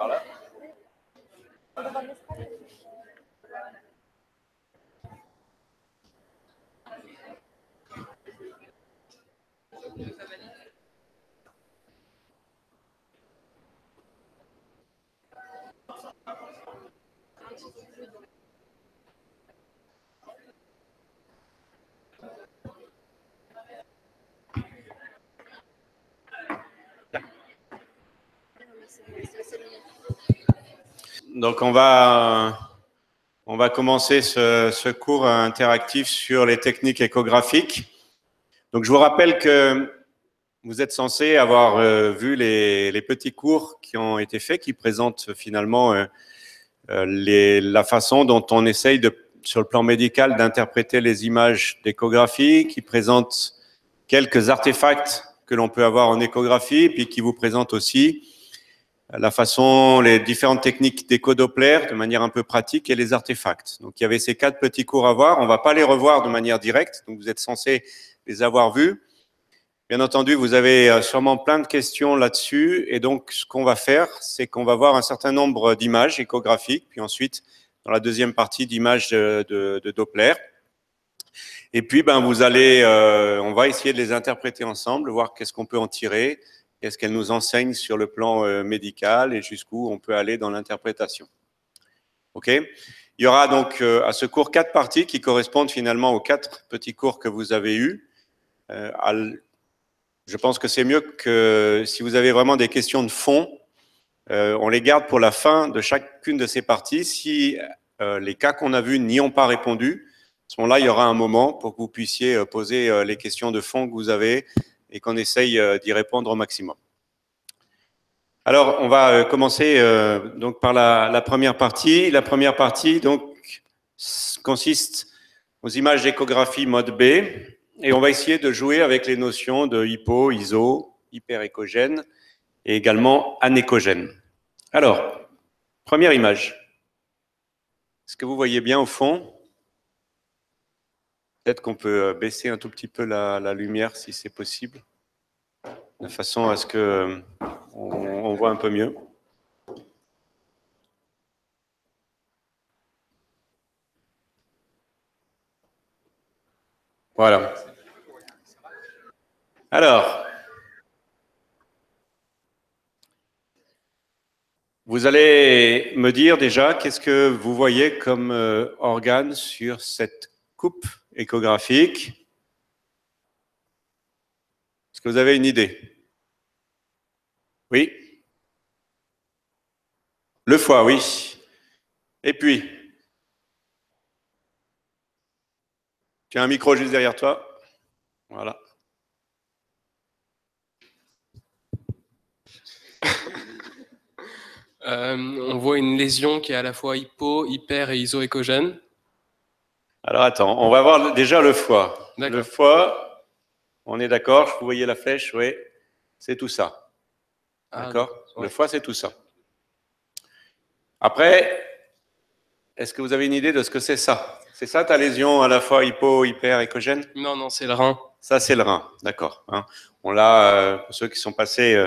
Par là. Donc, on va commencer ce cours interactif sur les techniques échographiques. Donc, je vous rappelle que vous êtes censé avoir vu les petits cours qui ont été faits, qui présentent finalement la façon dont on essaye, sur le plan médical, d'interpréter les images d'échographie, qui présentent quelques artefacts que l'on peut avoir en échographie, puis qui vous présentent aussi la façon, les différentes techniques d'écho-Doppler de manière un peu pratique et les artefacts. Donc, il y avait ces 4 petits cours à voir. On ne va pas les revoir de manière directe, donc vous êtes censés les avoir vus. Bien entendu, vous avez sûrement plein de questions là-dessus. Et donc, ce qu'on va faire, c'est qu'on va voir un certain nombre d'images échographiques, puis ensuite, dans la deuxième partie, d'images de Doppler. Et puis, vous allez, on va essayer de les interpréter ensemble, voir qu'est-ce qu'on peut en tirer, qu'est-ce qu'elles nous enseignent sur le plan médical et jusqu'où on peut aller dans l'interprétation. OK ? Il y aura donc à ce cours 4 parties qui correspondent finalement aux 4 petits cours que vous avez eus. Je pense que c'est mieux que si vous avez vraiment des questions de fond, on les garde pour la fin de chacune de ces parties. Si les cas qu'on a vus n'y ont pas répondu, à ce moment-là, il y aura un moment pour que vous puissiez poser les questions de fond que vous avez et qu'on essaye d'y répondre au maximum. Alors, on va commencer donc par la première partie. La première partie donc consiste aux images d'échographie mode B et on va essayer de jouer avec les notions de hypo, iso, hyperéchogène et également anéchogène. Alors, première image. Est-ce que vous voyez bien au fond ? Peut-être qu'on peut baisser un tout petit peu la lumière si c'est possible, de façon à ce que on voit un peu mieux. Voilà. Alors, vous allez me dire déjà qu'est-ce que vous voyez comme organe sur cette coupe échographique. Est-ce que vous avez une idée? Oui? Le foie, oui. Et puis? Tu as un micro juste derrière toi. Voilà. On voit une lésion qui est à la fois hypo, hyper et isoéchogène. Alors attends, on va voir déjà le foie. Le foie, on est d'accord, vous voyez la flèche, oui, c'est tout ça. D'accord? Ouais. Le foie, c'est tout ça. Après, est-ce que vous avez une idée de ce que c'est ça? C'est ça ta lésion à la fois hypo, hyper, échogène? Non, non, c'est le rein. Ça, c'est le rein, d'accord. Hein. On l'a, pour ceux qui sont passés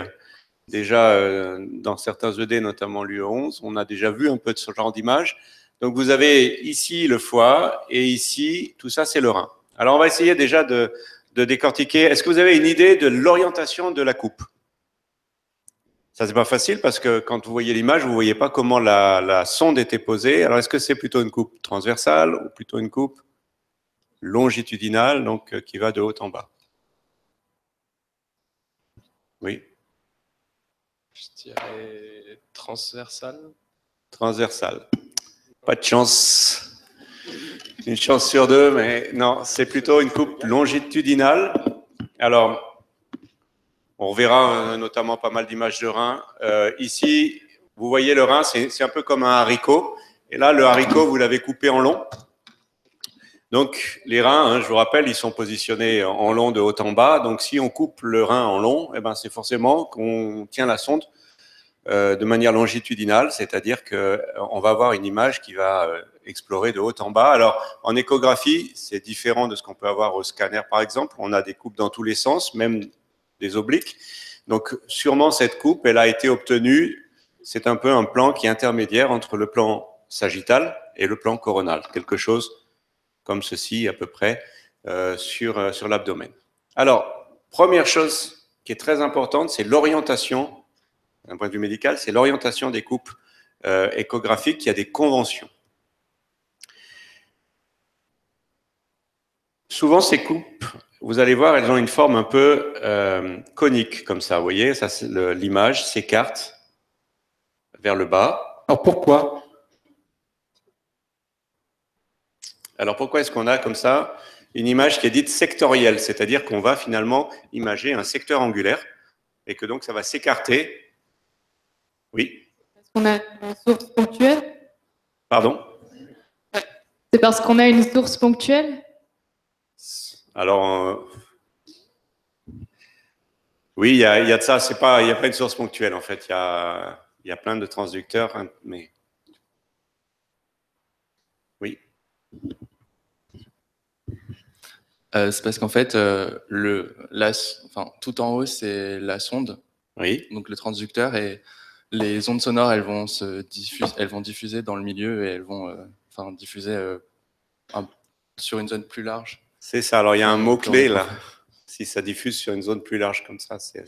déjà dans certains ED, notamment l'UE11, on a déjà vu un peu de ce genre d'image. Donc, vous avez ici le foie et ici, tout ça, c'est le rein. Alors, on va essayer déjà de décortiquer. Est-ce que vous avez une idée de l'orientation de la coupe? Ça, c'est pas facile parce que quand vous voyez l'image, vous voyez pas comment la sonde était posée. Alors, est-ce que c'est plutôt une coupe transversale ou plutôt une coupe longitudinale, donc qui va de haut en bas? Oui. Je dirais transversale. Transversale. Pas de chance. Une chance sur 2, mais non, c'est plutôt une coupe longitudinale. Alors, on reverra notamment pas mal d'images de rein. Ici, vous voyez le rein, c'est un peu comme un haricot. Et là, le haricot, vous l'avez coupé en long. Donc, les reins, hein, je vous rappelle, ils sont positionnés en long de haut en bas. Donc, si on coupe le rein en long, eh ben, c'est forcément qu'on tient la sonde de manière longitudinale, c'est-à-dire qu'on va avoir une image qui va explorer de haut en bas. Alors, en échographie, c'est différent de ce qu'on peut avoir au scanner, par exemple. On a des coupes dans tous les sens, même des obliques. Donc, sûrement, cette coupe, elle a été obtenue c'est un peu un plan qui est intermédiaire entre le plan sagittal et le plan coronal, quelque chose comme ceci à peu près sur l'abdomen. Alors, première chose qui est très importante, c'est l'orientation, d'un point de vue médical, c'est l'orientation des coupes échographiques. Il y a des conventions. Souvent, ces coupes, vous allez voir, elles ont une forme un peu conique, comme ça. Vous voyez, ça, l'image s'écarte vers le bas. Alors pourquoi? Alors pourquoi est-ce qu'on a comme ça une image qui est dite sectorielle, c'est-à-dire qu'on va finalement imager un secteur angulaire et que donc ça va s'écarter. Oui. Parce qu'on a une source ponctuelle? Pardon? C'est parce qu'on a une source ponctuelle? Alors, oui, il y a de ça. Il n'y a pas une source ponctuelle en fait. Il y a plein de transducteurs, hein, mais oui. C'est parce qu'en fait, tout en haut, c'est la sonde, Oui. donc le transducteur, et les ondes sonores, elles vont diffuser dans le milieu et elles vont diffuser sur une zone plus large. C'est ça. Alors, il y a un mot-clé là. Si ça diffuse sur une zone plus large comme ça, c'est...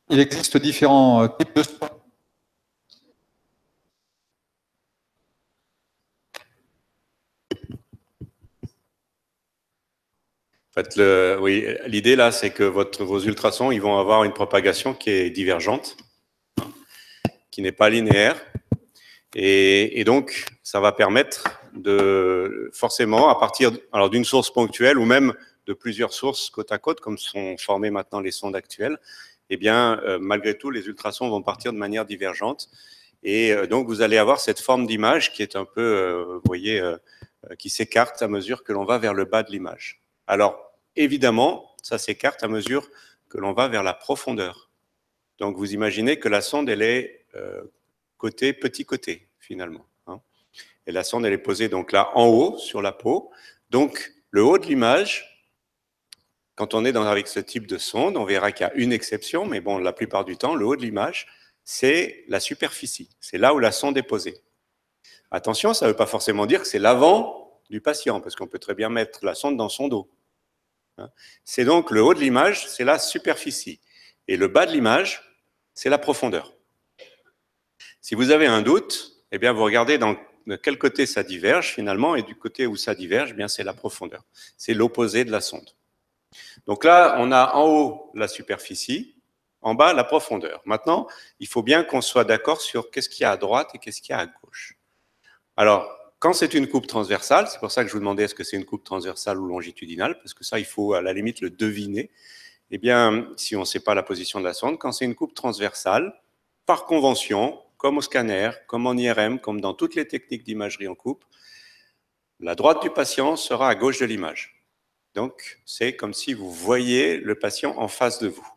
Il existe différents types de soins. En fait, oui, l'idée là, c'est que vos ultrasons, ils vont avoir une propagation qui est divergente, qui n'est pas linéaire, et donc ça va permettre de forcément, à partir d'une source ponctuelle ou même de plusieurs sources côte à côte, comme sont formées maintenant les sondes actuelles, eh bien, malgré tout, les ultrasons vont partir de manière divergente, et donc vous allez avoir cette forme d'image qui est un peu, vous voyez, qui s'écarte à mesure que l'on va vers le bas de l'image. Alors, évidemment, ça s'écarte à mesure que l'on va vers la profondeur. Donc, vous imaginez que la sonde, elle est petit côté, finalement. Hein. Et la sonde, elle est posée donc là, en haut, sur la peau. Donc, le haut de l'image, quand on est avec ce type de sonde, on verra qu'il y a une exception, mais bon, la plupart du temps, le haut de l'image, c'est la superficie. C'est là où la sonde est posée. Attention, ça ne veut pas forcément dire que c'est l'avant du patient, parce qu'on peut très bien mettre la sonde dans son dos. C'est donc le haut de l'image, c'est la superficie. Et le bas de l'image, c'est la profondeur. Si vous avez un doute, eh bien vous regardez de quel côté ça diverge finalement, et du côté où ça diverge, eh bien c'est la profondeur. C'est l'opposé de la sonde. Donc là, on a en haut la superficie, en bas la profondeur. Maintenant, il faut bien qu'on soit d'accord sur qu'est-ce qu'il y a à droite et qu'est-ce qu'il y a à gauche. Alors, quand c'est une coupe transversale, c'est pour ça que je vous demandais est-ce que c'est une coupe transversale ou longitudinale, parce que ça, il faut à la limite le deviner. Eh bien, si on ne sait pas la position de la sonde, quand c'est une coupe transversale, par convention, comme au scanner, comme en IRM, comme dans toutes les techniques d'imagerie en coupe, la droite du patient sera à gauche de l'image. Donc, c'est comme si vous voyez le patient en face de vous.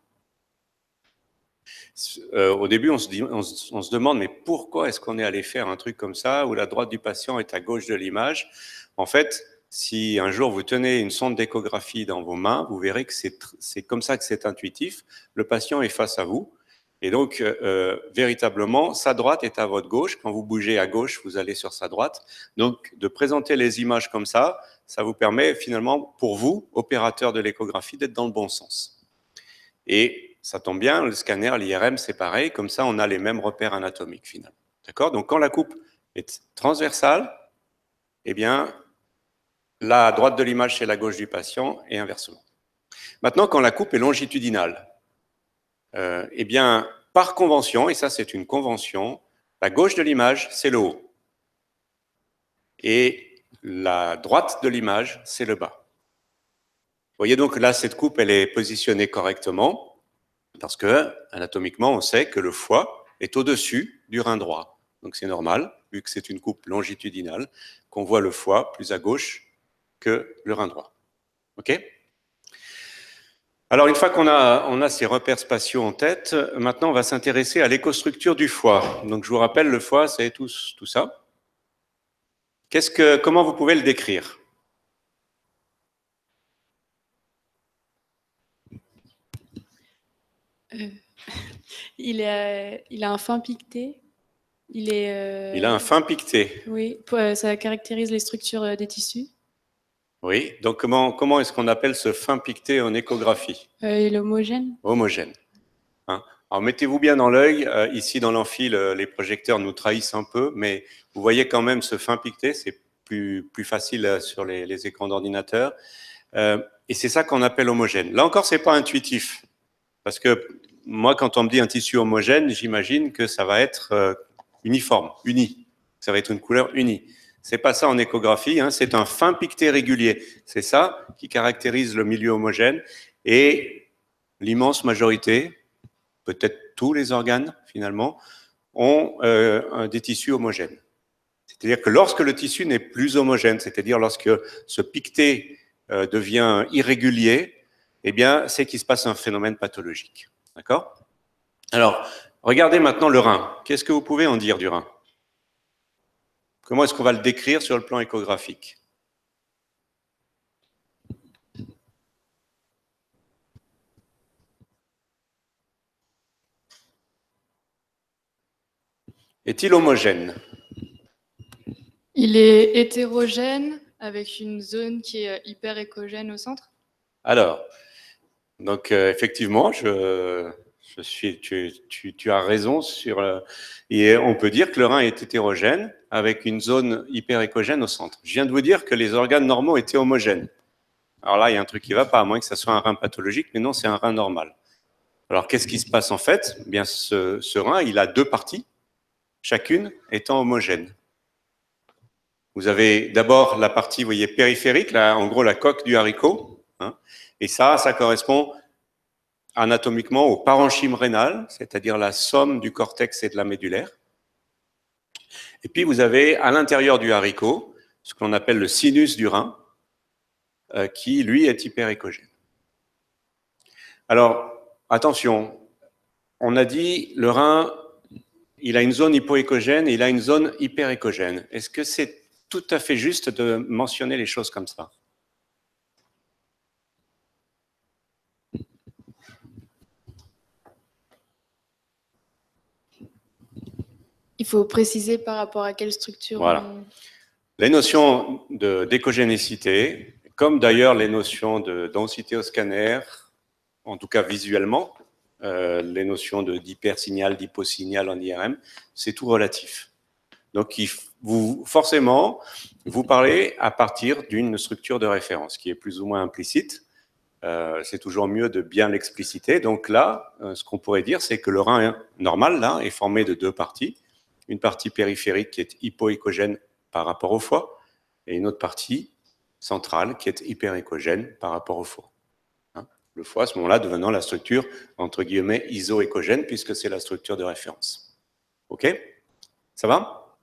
Au début, on se demande, mais pourquoi est-ce qu'on est allé faire un truc comme ça, où la droite du patient est à gauche de l'image? En fait, si un jour vous tenez une sonde d'échographie dans vos mains, vous verrez que c'est comme ça que c'est intuitif. Le patient est face à vous. Et donc, véritablement, sa droite est à votre gauche. Quand vous bougez à gauche, vous allez sur sa droite. Donc, de présenter les images comme ça vous permet finalement, pour vous, opérateur de l'échographie, d'être dans le bon sens. Et ça tombe bien, le scanner, l'IRM, c'est pareil. Comme ça, on a les mêmes repères anatomiques, finalement. D'accord? Donc, quand la coupe est transversale, eh bien, la droite de l'image, c'est la gauche du patient, et inversement. Maintenant, quand la coupe est longitudinale, eh bien, par convention, et ça, c'est une convention, la gauche de l'image, c'est le haut. Et la droite de l'image, c'est le bas. Vous voyez donc là, cette coupe, elle est positionnée correctement. Parce que, anatomiquement, on sait que le foie est au-dessus du rein droit. Donc c'est normal, vu que c'est une coupe longitudinale, qu'on voit le foie plus à gauche que le rein droit. OK? Alors, une fois qu'on a ces repères spatiaux en tête, maintenant, on va s'intéresser à l'écostructure du foie. Donc, je vous rappelle, le foie, c'est tout ça. Comment vous pouvez le décrire? Il a un fin piqueté. Il a un fin piqueté. Oui, ça caractérise les structures des tissus. Oui, donc comment est-ce qu'on appelle ce fin piqueté en échographie? Il est homogène. Homogène. Hein? Alors mettez-vous bien dans l'œil, ici dans l'amphi, les projecteurs nous trahissent un peu, mais vous voyez quand même ce fin piqueté, c'est plus facile sur les écrans d'ordinateur. Et c'est ça qu'on appelle homogène. Là encore, c'est pas intuitif, parce que moi, quand on me dit un tissu homogène, j'imagine que ça va être uniforme, uni. Ça va être une couleur unie. C'est pas ça en échographie, hein, c'est un fin piqueté régulier. C'est ça qui caractérise le milieu homogène. Et l'immense majorité, peut-être tous les organes finalement, ont des tissus homogènes. C'est-à-dire que lorsque le tissu n'est plus homogène, c'est-à-dire lorsque ce piqueté devient irrégulier, eh bien, c'est qu'il se passe un phénomène pathologique. D'accord? Alors, regardez maintenant le rein. Qu'est-ce que vous pouvez en dire du rein? Comment est-ce qu'on va le décrire sur le plan échographique? Est-il homogène? Il est hétérogène avec une zone qui est hyper échogène au centre. Alors, donc effectivement, tu as raison et on peut dire que le rein est hétérogène avec une zone hyper échogène au centre. Je viens de vous dire que les organes normaux étaient homogènes. Alors là, il y a un truc qui ne va pas, à moins que ça soit un rein pathologique, mais non, c'est un rein normal. Alors, qu'est-ce qui se passe en fait? Eh bien, ce rein, il a deux parties, chacune étant homogène. Vous avez d'abord la partie, vous voyez, périphérique, là, en gros la coque du haricot, hein, et ça correspond anatomiquement au parenchyme rénal, c'est-à-dire la somme du cortex et de la médulaire. Et puis vous avez à l'intérieur du haricot ce qu'on appelle le sinus du rein, qui lui est hyperéchogène. Alors attention, on a dit le rein, il a une zone hypoéchogène et il a une zone hyperéchogène. Est-ce que c'est tout à fait juste de mentionner les choses comme ça? Il faut préciser par rapport à quelle structure. Voilà. Les notions d'échogénécité, comme d'ailleurs les notions de densité au scanner, en tout cas visuellement, les notions d'hypersignal, d'hyposignal en IRM, c'est tout relatif. Donc, forcément, vous parlez à partir d'une structure de référence qui est plus ou moins implicite. C'est toujours mieux de bien l'expliciter. Donc là, ce qu'on pourrait dire, c'est que le rein normal là, est formé de deux parties. Une partie périphérique qui est hypoéchogène par rapport au foie et une autre partie centrale qui est hyperéchogène par rapport au foie. Hein, le foie, à ce moment-là, devenant la structure, entre guillemets, isoéchogène, puisque c'est la structure de référence. OK? Ça va?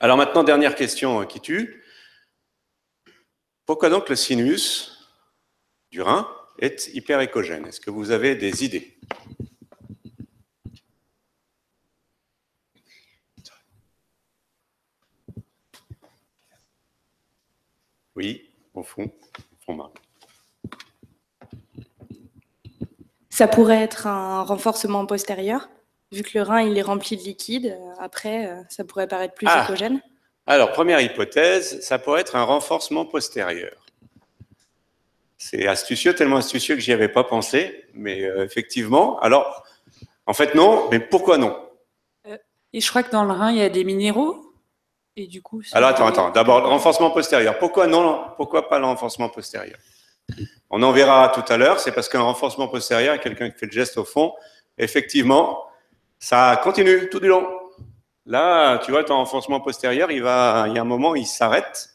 Alors maintenant, dernière question qui tue. Pourquoi donc le sinus du rein est hyperéchogène? Est-ce que vous avez des idées? Oui, au fond, Marc. Ça pourrait être un renforcement postérieur, vu que le rein il est rempli de liquide. Après, ça pourrait paraître plus échogène. Alors, première hypothèse, ça pourrait être un renforcement postérieur. C'est astucieux, tellement astucieux que j'y avais pas pensé, mais effectivement. Alors, en fait, non, mais pourquoi non? Et je crois que dans le rein, il y a des minéraux. Et du coup, alors, attends. D'abord, le renforcement postérieur. Pourquoi non? Pourquoi pas le renforcement postérieur? On en verra tout à l'heure. C'est parce qu'un renforcement postérieur, quelqu'un qui fait le geste au fond, effectivement, ça continue tout du long. Là, tu vois, ton renforcement postérieur, il y a un moment, il s'arrête.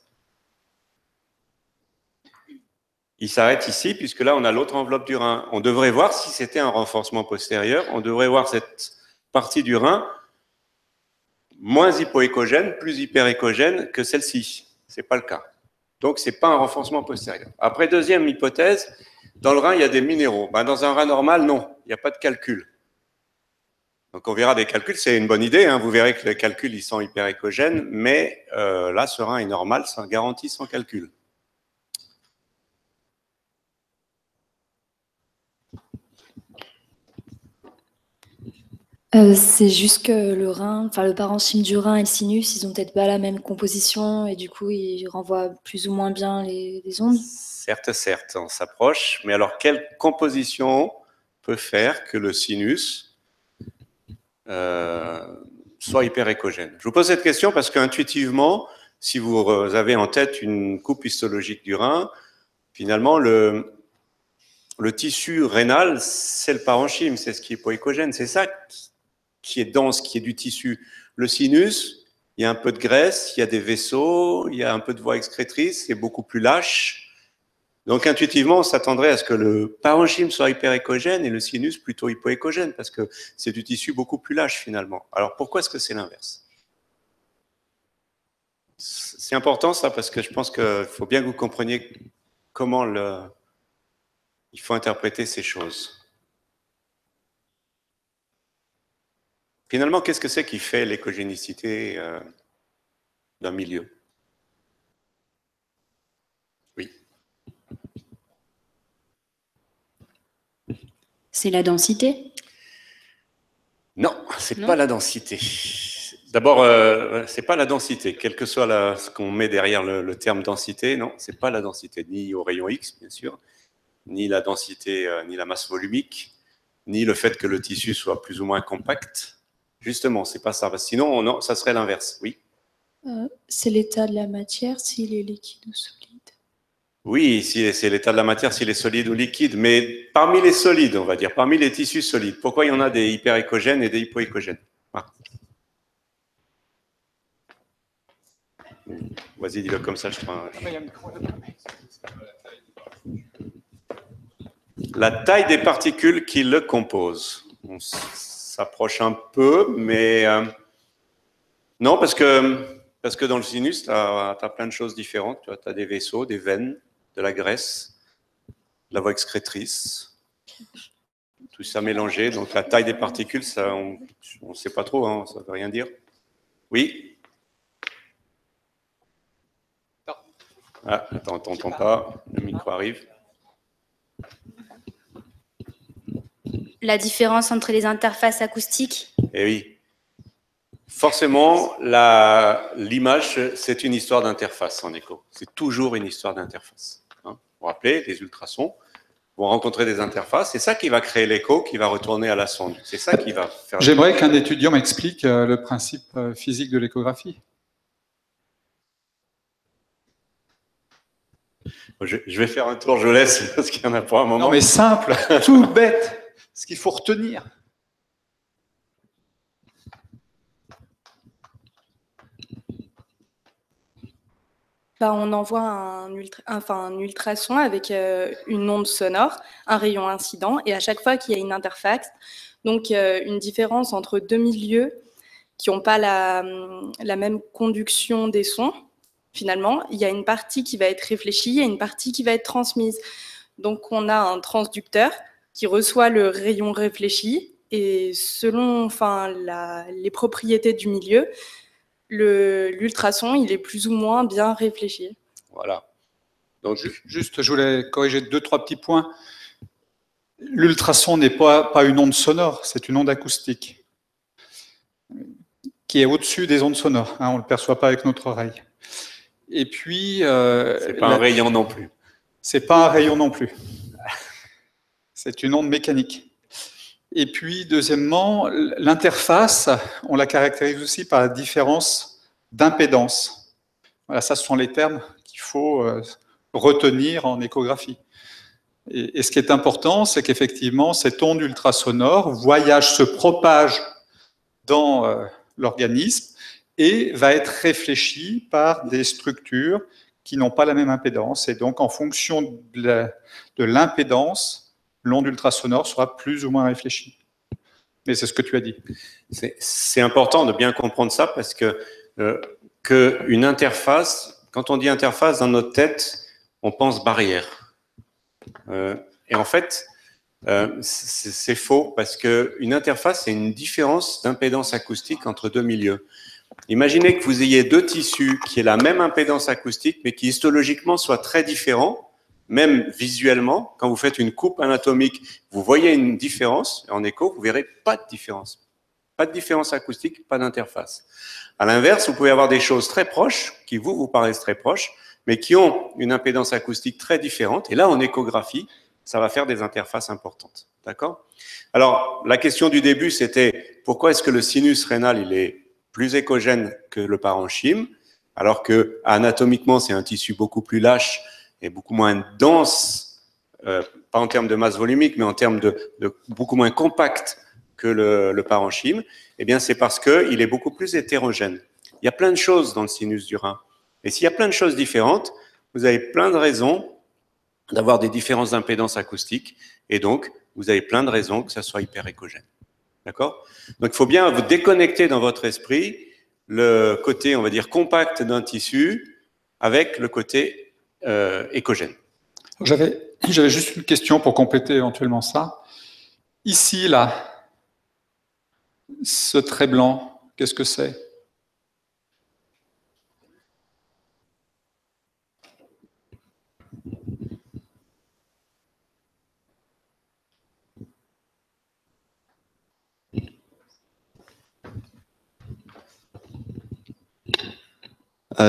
Il s'arrête ici, puisque là, on a l'autre enveloppe du rein. On devrait voir si c'était un renforcement postérieur. On devrait voir cette partie du rein moins hypoéchogène, plus hyperéchogène que celle-ci. Ce n'est pas le cas. Donc, ce n'est pas un renforcement postérieur. Après, deuxième hypothèse, dans le rein, il y a des minéraux. Ben, dans un rein normal, non, il n'y a pas de calcul. Donc, on verra des calculs, c'est une bonne idée. Hein. Vous verrez que les calculs, ils sont hyperéchogènes, mais là, ce rein est normal, ça garantit sans calcul. C'est juste que le rein, enfin le parenchyme du rein et le sinus, ils ont peut-être pas la même composition et du coup ils renvoient plus ou moins bien les ondes. Certes, certes, on s'approche. Mais alors, quelle composition peut faire que le sinus soit hyperéchogène? Je vous pose cette question parce qu'intuitivement, si vous avez en tête une coupe histologique du rein, finalement, le tissu rénal, c'est le parenchyme, c'est ce qui est hypoéchogène. C'est ça qui est dense, qui est du tissu. Le sinus, il y a un peu de graisse, il y a des vaisseaux, il y a un peu de voie excrétrice, c'est beaucoup plus lâche. Donc intuitivement, on s'attendrait à ce que le parenchyme soit hyperéchogène et le sinus plutôt hypoéchogène, parce que c'est du tissu beaucoup plus lâche finalement. Alors pourquoi est-ce que c'est l'inverse? C'est important ça, parce que je pense qu'il faut bien que vous compreniez comment il faut interpréter ces choses. Finalement, qu'est-ce que c'est qui fait l'échogénicité d'un milieu? Oui. C'est la densité? Non, c'est Non. pas la densité. D'abord, c'est pas la densité, quel que soit ce qu'on met derrière le terme densité. Non, c'est pas la densité, ni au rayon X, bien sûr, ni la densité, ni la masse volumique, ni le fait que le tissu soit plus ou moins compact. Justement, c'est pas ça. Sinon, non, ça serait l'inverse. Oui. C'est l'état de la matière, s'il est liquide ou solide. Oui, c'est l'état de la matière, s'il est solide ou liquide. Mais parmi les solides, on va dire, parmi les tissus solides, pourquoi il y en a des hyperéchogènes et des hypoéchogènes? Vas-y, dis-le comme ça, je prends. La taille des particules qui le composent. On s'approche un peu, mais non, parce que dans le sinus, tu as plein de choses différentes. Tu as des vaisseaux, des veines, de la graisse, de la voie excrétrice, tout ça mélangé. Donc la taille des particules, ça, on ne sait pas trop, hein, ça ne veut rien dire. Oui? Ah, attends, on t'entend pas, le micro arrive. La différence entre les interfaces acoustiques? Eh oui. Forcément, l'image, c'est une histoire d'interface en écho. C'est toujours une histoire d'interface. Hein. Vous vous rappelez, les ultrasons vont rencontrer des interfaces. C'est ça qui va créer l'écho, qui va retourner à la sonde. C'est ça qui va faire... J'aimerais qu'un étudiant m'explique le principe physique de l'échographie. Je vais faire un tour, je laisse, parce qu'il y en a pour un moment. Non, mais simple, tout bête, ce qu'il faut retenir. On envoie un ultrason avec une onde sonore, un rayon incident, et à chaque fois qu'il y a une interface, donc une différence entre deux milieux qui n'ont pas la même conduction des sons, finalement, il y a une partie qui va être réfléchie et une partie qui va être transmise. Donc on a un transducteur qui reçoit le rayon réfléchi, et selon les propriétés du milieu, l'ultrason, il est plus ou moins bien réfléchi. Voilà. Donc, juste, je voulais corriger 2-3 petits points. L'ultrason n'est pas une onde sonore, c'est une onde acoustique qui est au-dessus des ondes sonores. Hein, on ne le perçoit pas avec notre oreille. Et puis... c'est pas un rayon non plus. C'est pas un rayon non plus. C'est une onde mécanique. Et puis, deuxièmement, l'interface, on la caractérise aussi par la différence d'impédance. Voilà, ça, ce sont les termes qu'il faut retenir en échographie. Et ce qui est important, c'est qu'effectivement, cette onde ultrasonore se propage dans l'organisme et va être réfléchie par des structures qui n'ont pas la même impédance. Et donc, en fonction de l'impédance, l'onde ultrasonore sera plus ou moins réfléchie. Mais c'est ce que tu as dit. C'est important de bien comprendre ça parce qu'une interface, quand on dit interface dans notre tête, on pense barrière. Et en fait, c'est faux parce qu'une interface, c'est une différence d'impédance acoustique entre deux milieux. Imaginez que vous ayez deux tissus qui aient la même impédance acoustique, mais qui histologiquement soient très différents. Même visuellement, quand vous faites une coupe anatomique, vous voyez une différence. En écho, vous ne verrez pas de différence. Pas de différence acoustique, pas d'interface. À l'inverse, vous pouvez avoir des choses très proches, qui vous paraissent très proches, mais qui ont une impédance acoustique très différente. Et là, en échographie, ça va faire des interfaces importantes. D'accord? Alors, la question du début, c'était pourquoi est-ce que le sinus rénal, il est plus échogène que le parenchyme, alors que anatomiquement, c'est un tissu beaucoup plus lâche et beaucoup moins dense, pas en termes de masse volumique, mais en termes de beaucoup moins compact que le parenchyme. Eh bien, c'est parce qu'il est beaucoup plus hétérogène. Il y a plein de choses dans le sinus du rein. Et s'il y a plein de choses différentes, vous avez plein de raisons d'avoir des différences d'impédance acoustique, et donc, vous avez plein de raisons que ça soit hyperéchogène. D'accord? Donc, il faut bien vous déconnecter dans votre esprit le côté, on va dire, compact d'un tissu avec le côté échogène. J'avais juste une question pour compléter éventuellement ça. Ici, là, ce trait blanc, qu'est-ce que c'est?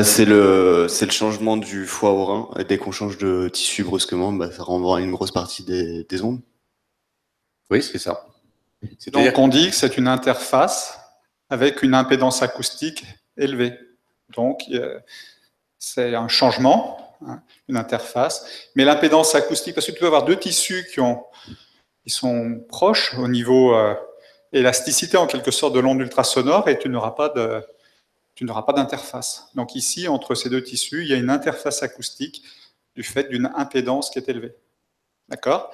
C'est le changement du foie au rein. Dès qu'on change de tissu brusquement, ça renvoie une grosse partie des ondes. Oui, c'est ça. Donc on dit que c'est une interface avec une impédance acoustique élevée. Donc c'est un changement, hein, une interface. Mais l'impédance acoustique, parce que tu peux avoir deux tissus qui sont proches au niveau élasticité en quelque sorte de l'onde ultrasonore, et tu n'auras pas d'interface. Donc ici, entre ces deux tissus, il y a une interface acoustique du fait d'une impédance qui est élevée. D'accord?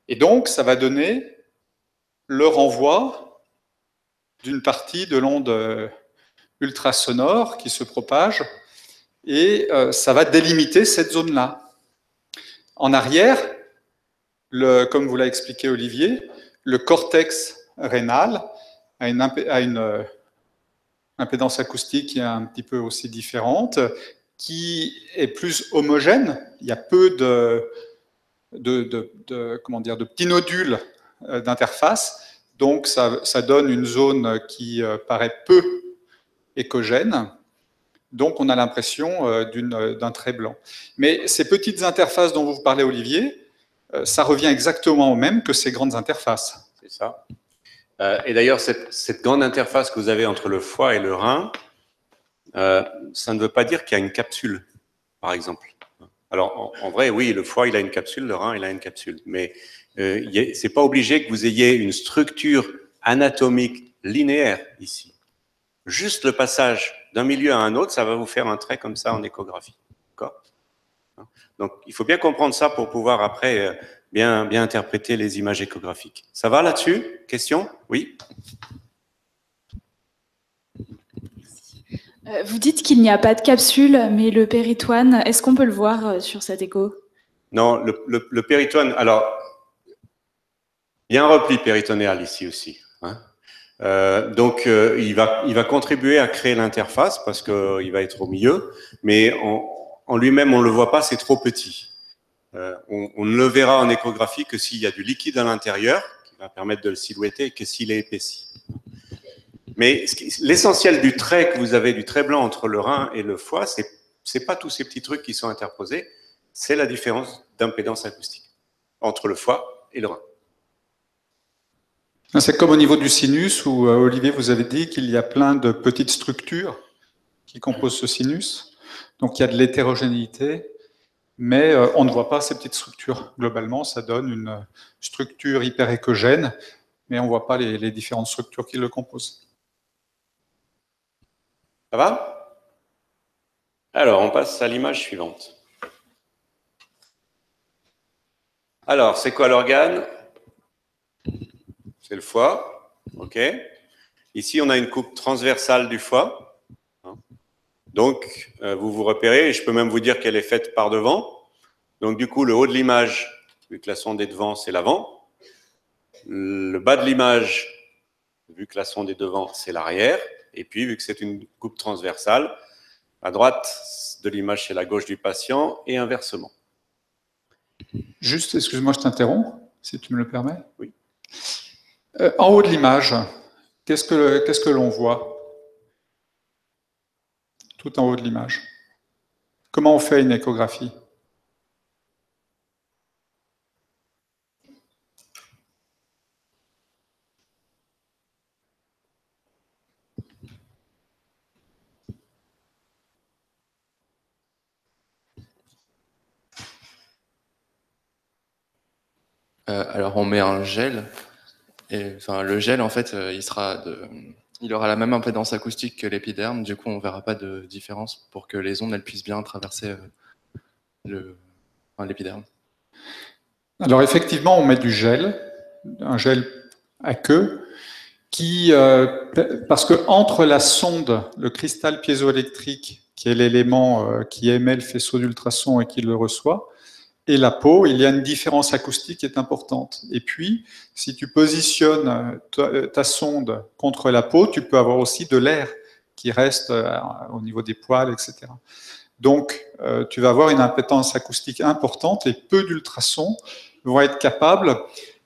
Et donc, ça va donner le renvoi d'une partie de l'onde ultrasonore qui se propage, et ça va délimiter cette zone-là. En arrière, comme vous l'a expliqué Olivier, le cortex rénal a une impédance acoustique qui est un petit peu aussi différente, qui est plus homogène. Il y a peu de petits nodules d'interface, donc ça donne une zone qui paraît peu échogène. Donc on a l'impression d'un trait blanc. Mais ces petites interfaces dont vous parlez, Olivier, ça revient exactement au même que ces grandes interfaces. C'est ça. Et d'ailleurs, cette grande interface que vous avez entre le foie et le rein, ça ne veut pas dire qu'il y a une capsule, par exemple. Alors, en vrai, oui, le foie, il a une capsule, le rein, il a une capsule. Mais c'est pas obligé que vous ayez une structure anatomique linéaire ici. Juste le passage d'un milieu à un autre, ça va vous faire un trait comme ça en échographie. D'accord ? Donc, il faut bien comprendre ça pour pouvoir après bien interpréter les images échographiques. Ça va là-dessus? Question? Oui? Vous dites qu'il n'y a pas de capsule, mais le péritoine, est-ce qu'on peut le voir sur cet écho? Non, le péritoine, alors, il y a un repli péritonéal ici aussi. Hein. Donc, il va contribuer à créer l'interface parce qu'il va être au milieu, mais en lui-même, on ne le voit pas, c'est trop petit. On ne le verra en échographie que s'il y a du liquide à l'intérieur, qui va permettre de le silhouetter, et que s'il est épaissi. Mais l'essentiel du trait que vous avez, du trait blanc entre le rein et le foie, c'est pas tous ces petits trucs qui sont interposés, c'est la différence d'impédance acoustique entre le foie et le rein. C'est comme au niveau du sinus, où Olivier, vous avez dit qu'il y a plein de petites structures qui composent ce sinus. Donc il y a de l'hétérogénéité, mais on ne voit pas ces petites structures. Globalement, ça donne une structure hyperéchogène, mais on ne voit pas les différentes structures qui le composent. Ça va? Alors, on passe à l'image suivante. Alors, c'est quoi l'organe? C'est le foie. OK. Ici, on a une coupe transversale du foie. Donc, vous vous repérez, et je peux même vous dire qu'elle est faite par devant. Donc, du coup, le haut de l'image, vu que la sonde est devant, c'est l'avant. Le bas de l'image, vu que la sonde est devant, c'est l'arrière. Et puis, vu que c'est une coupe transversale, à droite de l'image, c'est la gauche du patient, et inversement. Juste, excuse-moi, je t'interromps, si tu me le permets. Oui. En haut de l'image, qu'est-ce que l'on voit tout en haut de l'image? Comment on fait une échographie? Alors on met un gel, et enfin le gel en fait il aura la même impédance acoustique que l'épiderme, du coup on verra pas de différence pour que les ondes elles puissent bien traverser l'épiderme. Alors effectivement, on met du gel, un gel à queue, parce que entre la sonde, le cristal piézoélectrique, qui est l'élément qui émet le faisceau d'ultrasons et qui le reçoit, et la peau, il y a une différence acoustique qui est importante. Et puis, si tu positionnes ta sonde contre la peau, tu peux avoir aussi de l'air qui reste au niveau des poils, etc. Donc, tu vas avoir une impédance acoustique importante et peu d'ultrasons vont être capables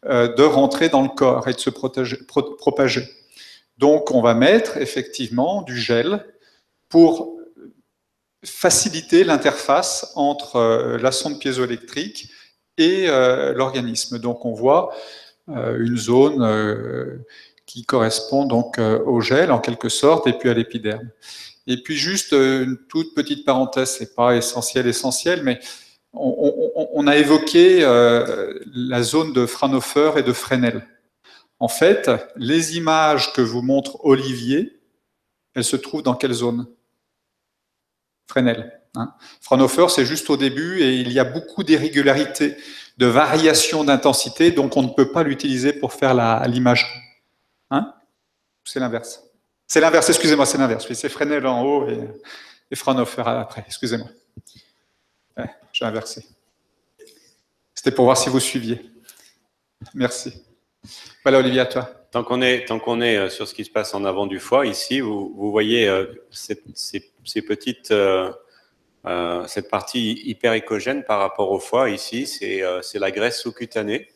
de rentrer dans le corps et de se propager. Donc, on va mettre effectivement du gel pour faciliter l'interface entre la sonde piézoélectrique et l'organisme. Donc, on voit une zone qui correspond donc au gel en quelque sorte et puis à l'épiderme. Et puis juste une toute petite parenthèse, c'est pas essentiel, mais on a évoqué la zone de Fraunhofer et de Fresnel. En fait, les images que vous montre Olivier, elles se trouvent dans quelle zone? Fresnel. Hein. Fraunhofer, c'est juste au début et il y a beaucoup d'irrégularités, de variations d'intensité, donc on ne peut pas l'utiliser pour faire l'image. Hein? C'est l'inverse. C'est l'inverse, excusez-moi, c'est l'inverse. Oui, c'est Fresnel en haut et Fraunhofer après, excusez-moi. Ouais, j'ai inversé. C'était pour voir si vous suiviez. Merci. Voilà, Olivier, à toi. Tant qu'on est sur ce qui se passe en avant du foie, ici, vous voyez ces petites, cette partie hyper échogène par rapport au foie. Ici, c'est la graisse sous-cutanée.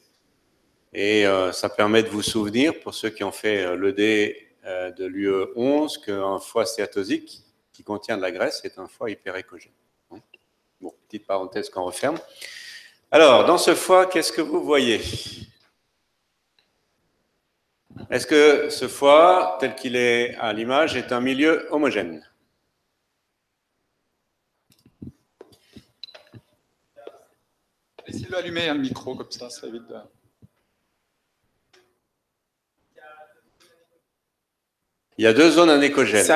Et ça permet de vous souvenir, pour ceux qui ont fait le dé de l'UE11, qu'un foie stéatosique qui contient de la graisse est un foie hyper échogène. Bon, petite parenthèse qu'on referme. Alors, dans ce foie, qu'est-ce que vous voyez ? Est-ce que ce foie, tel qu'il est à l'image, est un milieu homogène? Essayez de l'allumer, le micro, comme ça évite de... Il y a deux zones anéchogènes.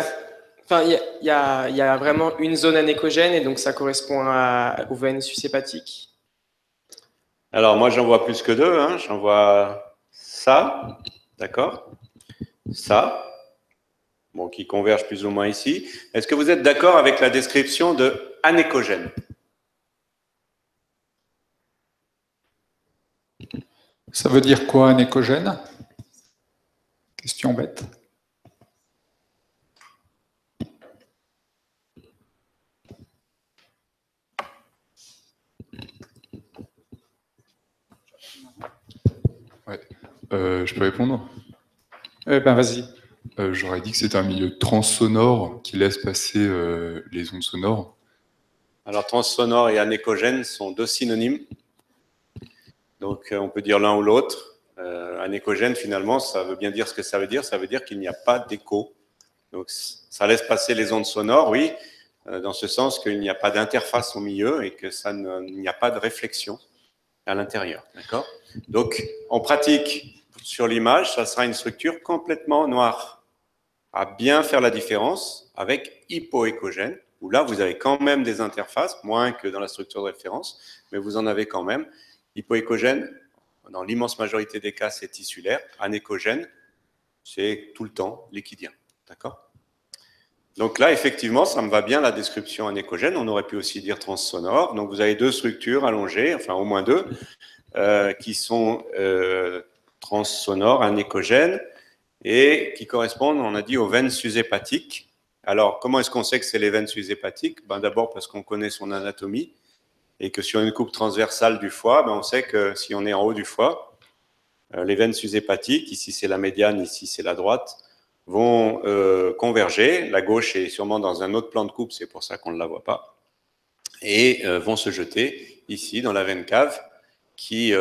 Il y a vraiment une zone anéchogène et donc ça correspond aux veines sucépatiques. Alors, moi, j'en vois plus que deux. Hein. J'en vois ça, d'accord? Ça, bon, qui converge plus ou moins ici. Est-ce que vous êtes d'accord avec la description de anéchogène? Ça veut dire quoi, anéchogène? Question bête. Ouais. Je peux répondre? Ben vas-y. J'aurais dit que c'est un milieu transsonore qui laisse passer les ondes sonores. Alors, transsonore et anéchogène sont deux synonymes. Donc, on peut dire l'un ou l'autre. Anéchogène, finalement, ça veut bien dire ce que ça veut dire. Ça veut dire qu'il n'y a pas d'écho. Donc, ça laisse passer les ondes sonores, oui, dans ce sens qu'il n'y a pas d'interface au milieu et que il n'y a pas de réflexion à l'intérieur. D'accord? Donc, en pratique, sur l'image, ça sera une structure complètement noire. À bien faire la différence avec hypoéchogène, où là, vous avez quand même des interfaces, moins que dans la structure de référence, mais vous en avez quand même. Hypoéchogène, dans l'immense majorité des cas, c'est tissulaire. Anéchogène, c'est tout le temps liquidien. D'accord? Donc là, effectivement, ça me va bien la description anéchogène. On aurait pu aussi dire transsonore. Donc vous avez deux structures allongées, enfin au moins deux, qui sont transsonores, anéchogènes, et qui correspondent, on a dit, aux veines susépatiques. Alors, comment est-ce qu'on sait que c'est les veines susépatiques? Ben, d'abord parce qu'on connaît son anatomie, et que sur une coupe transversale du foie, ben, on sait que si on est en haut du foie, les veines susépatiques, ici c'est la médiane, ici c'est la droite, vont converger. La gauche est sûrement dans un autre plan de coupe, c'est pour ça qu'on ne la voit pas, et vont se jeter ici dans la veine cave qui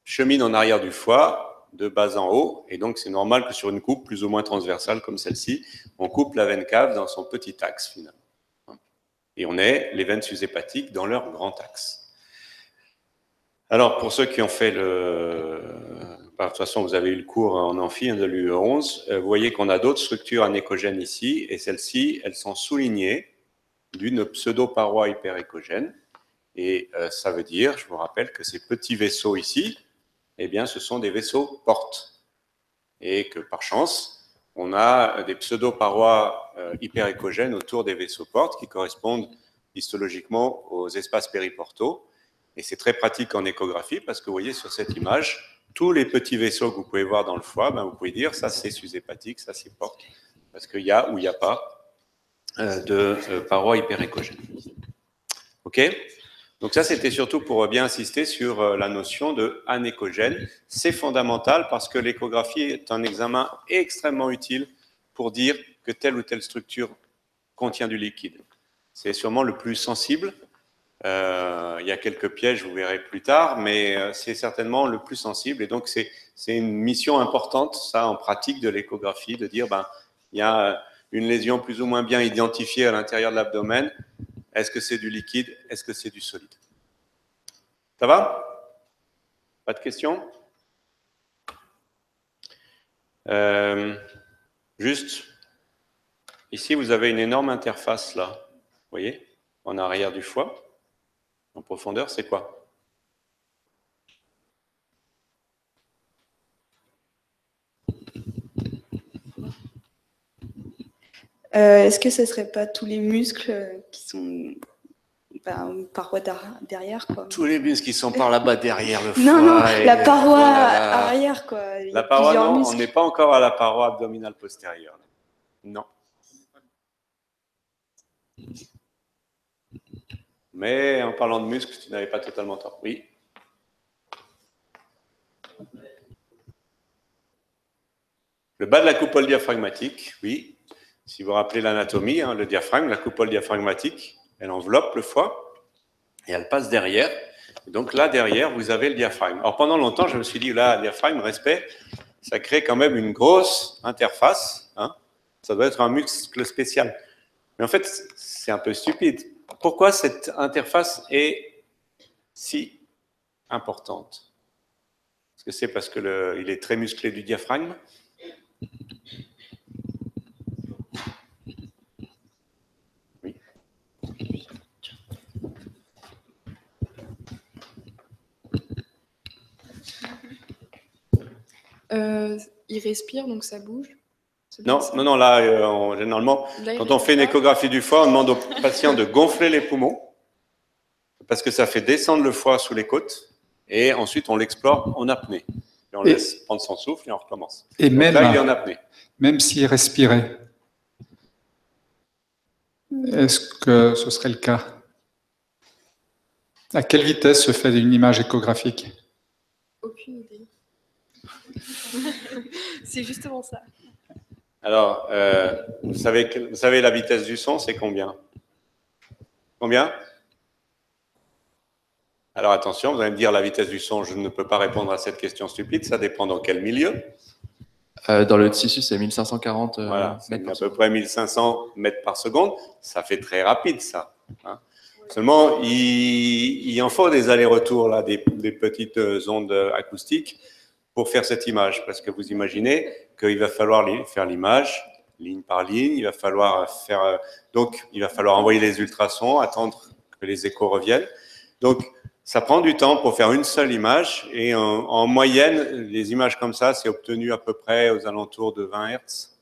chemine en arrière du foie de bas en haut, et donc c'est normal que sur une coupe plus ou moins transversale comme celle-ci, on coupe la veine cave dans son petit axe finalement. Et on ait les veines sus-hépatiques dans leur grand axe. Alors pour ceux qui ont fait de toute façon vous avez eu le cours en amphi de l'UE11, vous voyez qu'on a d'autres structures anéchogènes ici, et celles-ci, elles sont soulignées d'une pseudo-paroi hyperéchogène. Et ça veut dire, je vous rappelle, que ces petits vaisseaux ici, eh bien, ce sont des vaisseaux portes. Et que par chance, on a des pseudo-parois hyperéchogènes autour des vaisseaux portes qui correspondent histologiquement aux espaces périportaux. Et c'est très pratique en échographie parce que vous voyez sur cette image, tous les petits vaisseaux que vous pouvez voir dans le foie, ben, vous pouvez dire ça c'est sus-hépatique, ça c'est porte, parce qu'il y a ou il n'y a pas de parois hyperéchogènes. OK ? Donc ça, c'était surtout pour bien insister sur la notion de anéchogène. C'est fondamental parce que l'échographie est un examen extrêmement utile pour dire que telle ou telle structure contient du liquide. C'est sûrement le plus sensible. Il y a quelques pièges, vous verrez plus tard, mais c'est certainement le plus sensible. Et donc, c'est une mission importante, ça, en pratique de l'échographie, de dire, ben, il y a une lésion plus ou moins bien identifiée à l'intérieur de l'abdomen. Est-ce que c'est du liquide? Est-ce que c'est du solide? Ça va? Pas de questions? Juste, ici, vous avez une énorme interface, là. Vous voyez? En arrière du foie. En profondeur, c'est quoi? Est-ce que ce ne serait pas tous les muscles qui sont paroi derrière, quoi? Tous les muscles qui sont par là-bas derrière le foie. Non, la paroi arrière, quoi. La paroi, non, on n'est pas encore à la paroi abdominale postérieure. Non. Mais en parlant de muscles, tu n'avais pas totalement tort. Oui. Le bas de la coupole diaphragmatique, oui. Si vous vous rappelez l'anatomie, hein, le diaphragme, la coupole diaphragmatique, elle enveloppe le foie et elle passe derrière. Et donc là, derrière, vous avez le diaphragme. Alors pendant longtemps, je me suis dit, là, diaphragme, respect, ça crée quand même une grosse interface. Hein. Ça doit être un muscle spécial. Mais en fait, c'est un peu stupide. Pourquoi cette interface est si importante? Est-ce que c'est parce qu'il est très musclé du diaphragme? Oui. Il respire, donc ça bouge. Non, non, non, là, généralement, là, quand on fait une échographie du foie, on demande aux patients de gonfler les poumons, parce que ça fait descendre le foie sous les côtes, et ensuite on l'explore en apnée. Et on laisse prendre son souffle et on recommence. Et donc même, là, il est en apnée. Même s'il respirait, est-ce que ce serait le cas? À quelle vitesse se fait une image échographique? Aucune idée. C'est justement ça. Alors, vous savez la vitesse du son, c'est combien? Combien? Alors attention, vous allez me dire la vitesse du son, je ne peux pas répondre à cette question stupide, ça dépend dans quel milieu. Dans le tissu, c'est 1540 voilà, mètres par à seconde. peu près 1500 mètres par seconde. Ça fait très rapide, ça. Hein. Seulement, il en faut des allers-retours, là, des petites ondes acoustiques pour faire cette image. Parce que vous imaginez qu'il va falloir faire l'image, ligne par ligne, il va falloir faire... donc, il va falloir envoyer les ultrasons, attendre que les échos reviennent. Donc, ça prend du temps pour faire une seule image et en moyenne, les images comme ça, c'est obtenu à peu près aux alentours de 20 Hz.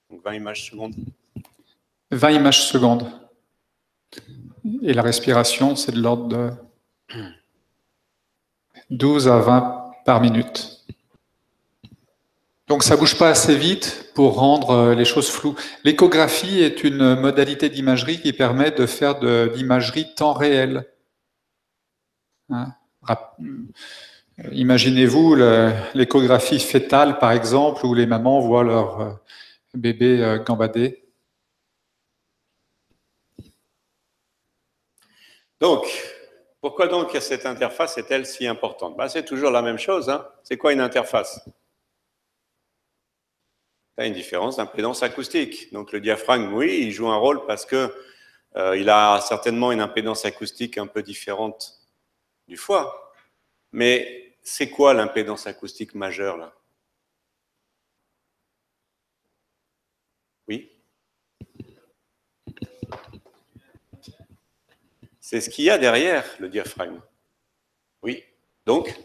Donc 20 images secondes. 20 images secondes. Et la respiration, c'est de l'ordre de 12 à 20 par minute. Donc ça ne bouge pas assez vite pour rendre les choses floues. L'échographie est une modalité d'imagerie qui permet de faire de l'imagerie temps réel. Hein? Imaginez-vous l'échographie fœtale, par exemple, où les mamans voient bébé gambadé. Donc, pourquoi donc cette interface est-elle si importante? Ben, c'est toujours la même chose. Hein. C'est quoi une interface? Il y a une différence d'impédance acoustique. Donc le diaphragme, oui, il joue un rôle parce que il a certainement une impédance acoustique un peu différente du foie. Mais c'est quoi l'impédance acoustique majeure là? Oui. C'est ce qu'il y a derrière le diaphragme. Oui. Donc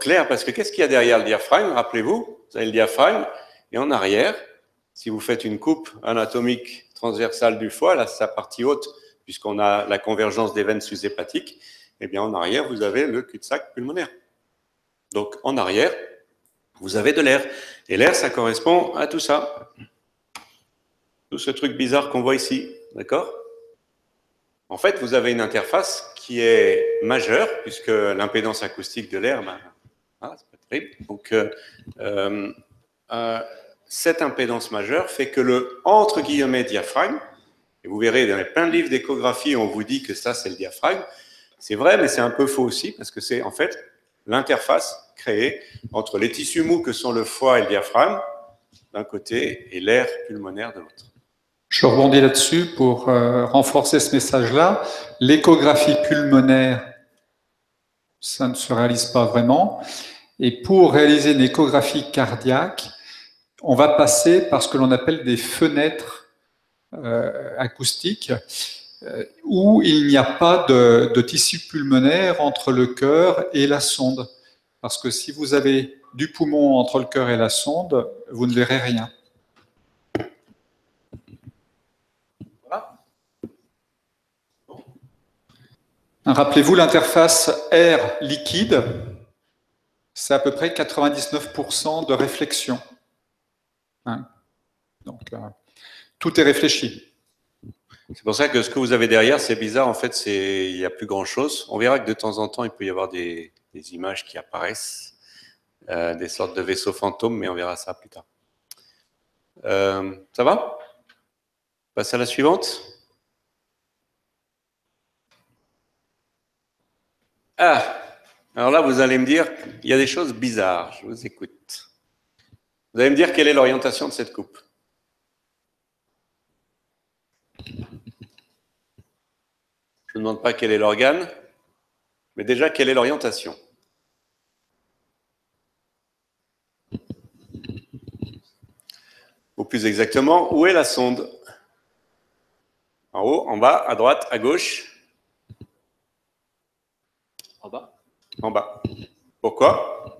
l'air, parce que qu'est-ce qu'il y a derrière le diaphragme? Rappelez-vous, vous avez le diaphragme, et en arrière, si vous faites une coupe anatomique transversale du foie, là, sa partie haute, puisqu'on a la convergence des veines sous-hépatiques, eh bien, en arrière, vous avez le cul-de-sac pulmonaire. Donc, en arrière, vous avez de l'air. Et l'air, ça correspond à tout ça. Tout ce truc bizarre qu'on voit ici, d'accord? En fait, vous avez une interface qui est majeure, puisque l'impédance acoustique de l'air, ben, c'est pas terrible. Donc, cette impédance majeure fait que le entre guillemets diaphragme, et vous verrez dans plein de livres d'échographie, on vous dit que ça c'est le diaphragme. C'est vrai, mais c'est un peu faux aussi, parce que c'est en fait l'interface créée entre les tissus mous que sont le foie et le diaphragme d'un côté et l'air pulmonaire de l'autre. Je rebondis là-dessus pour renforcer ce message-là. L'échographie pulmonaire, ça ne se réalise pas vraiment. Et pour réaliser une échographie cardiaque, on va passer par ce que l'on appelle des fenêtres acoustiques, où il n'y a pas de tissu pulmonaire entre le cœur et la sonde. Parce que si vous avez du poumon entre le cœur et la sonde, vous ne verrez rien. Rappelez-vous, l'interface air liquide, c'est à peu près 99% de réflexion. Hein? Donc, tout est réfléchi. C'est pour ça que ce que vous avez derrière, c'est bizarre. En fait, il n'y a plus grand-chose. On verra que de temps en temps, il peut y avoir des images qui apparaissent, des sortes de vaisseaux fantômes, mais on verra ça plus tard. Ça va? On passe à la suivante. Ah, alors là, vous allez me dire, il y a des choses bizarres. Je vous écoute. Vous allez me dire quelle est l'orientation de cette coupe. Je ne vous demande pas quel est l'organe, mais déjà, quelle est l'orientation? Ou plus exactement, où est la sonde? En haut, en bas, à droite, à gauche? En bas. En bas. Pourquoi?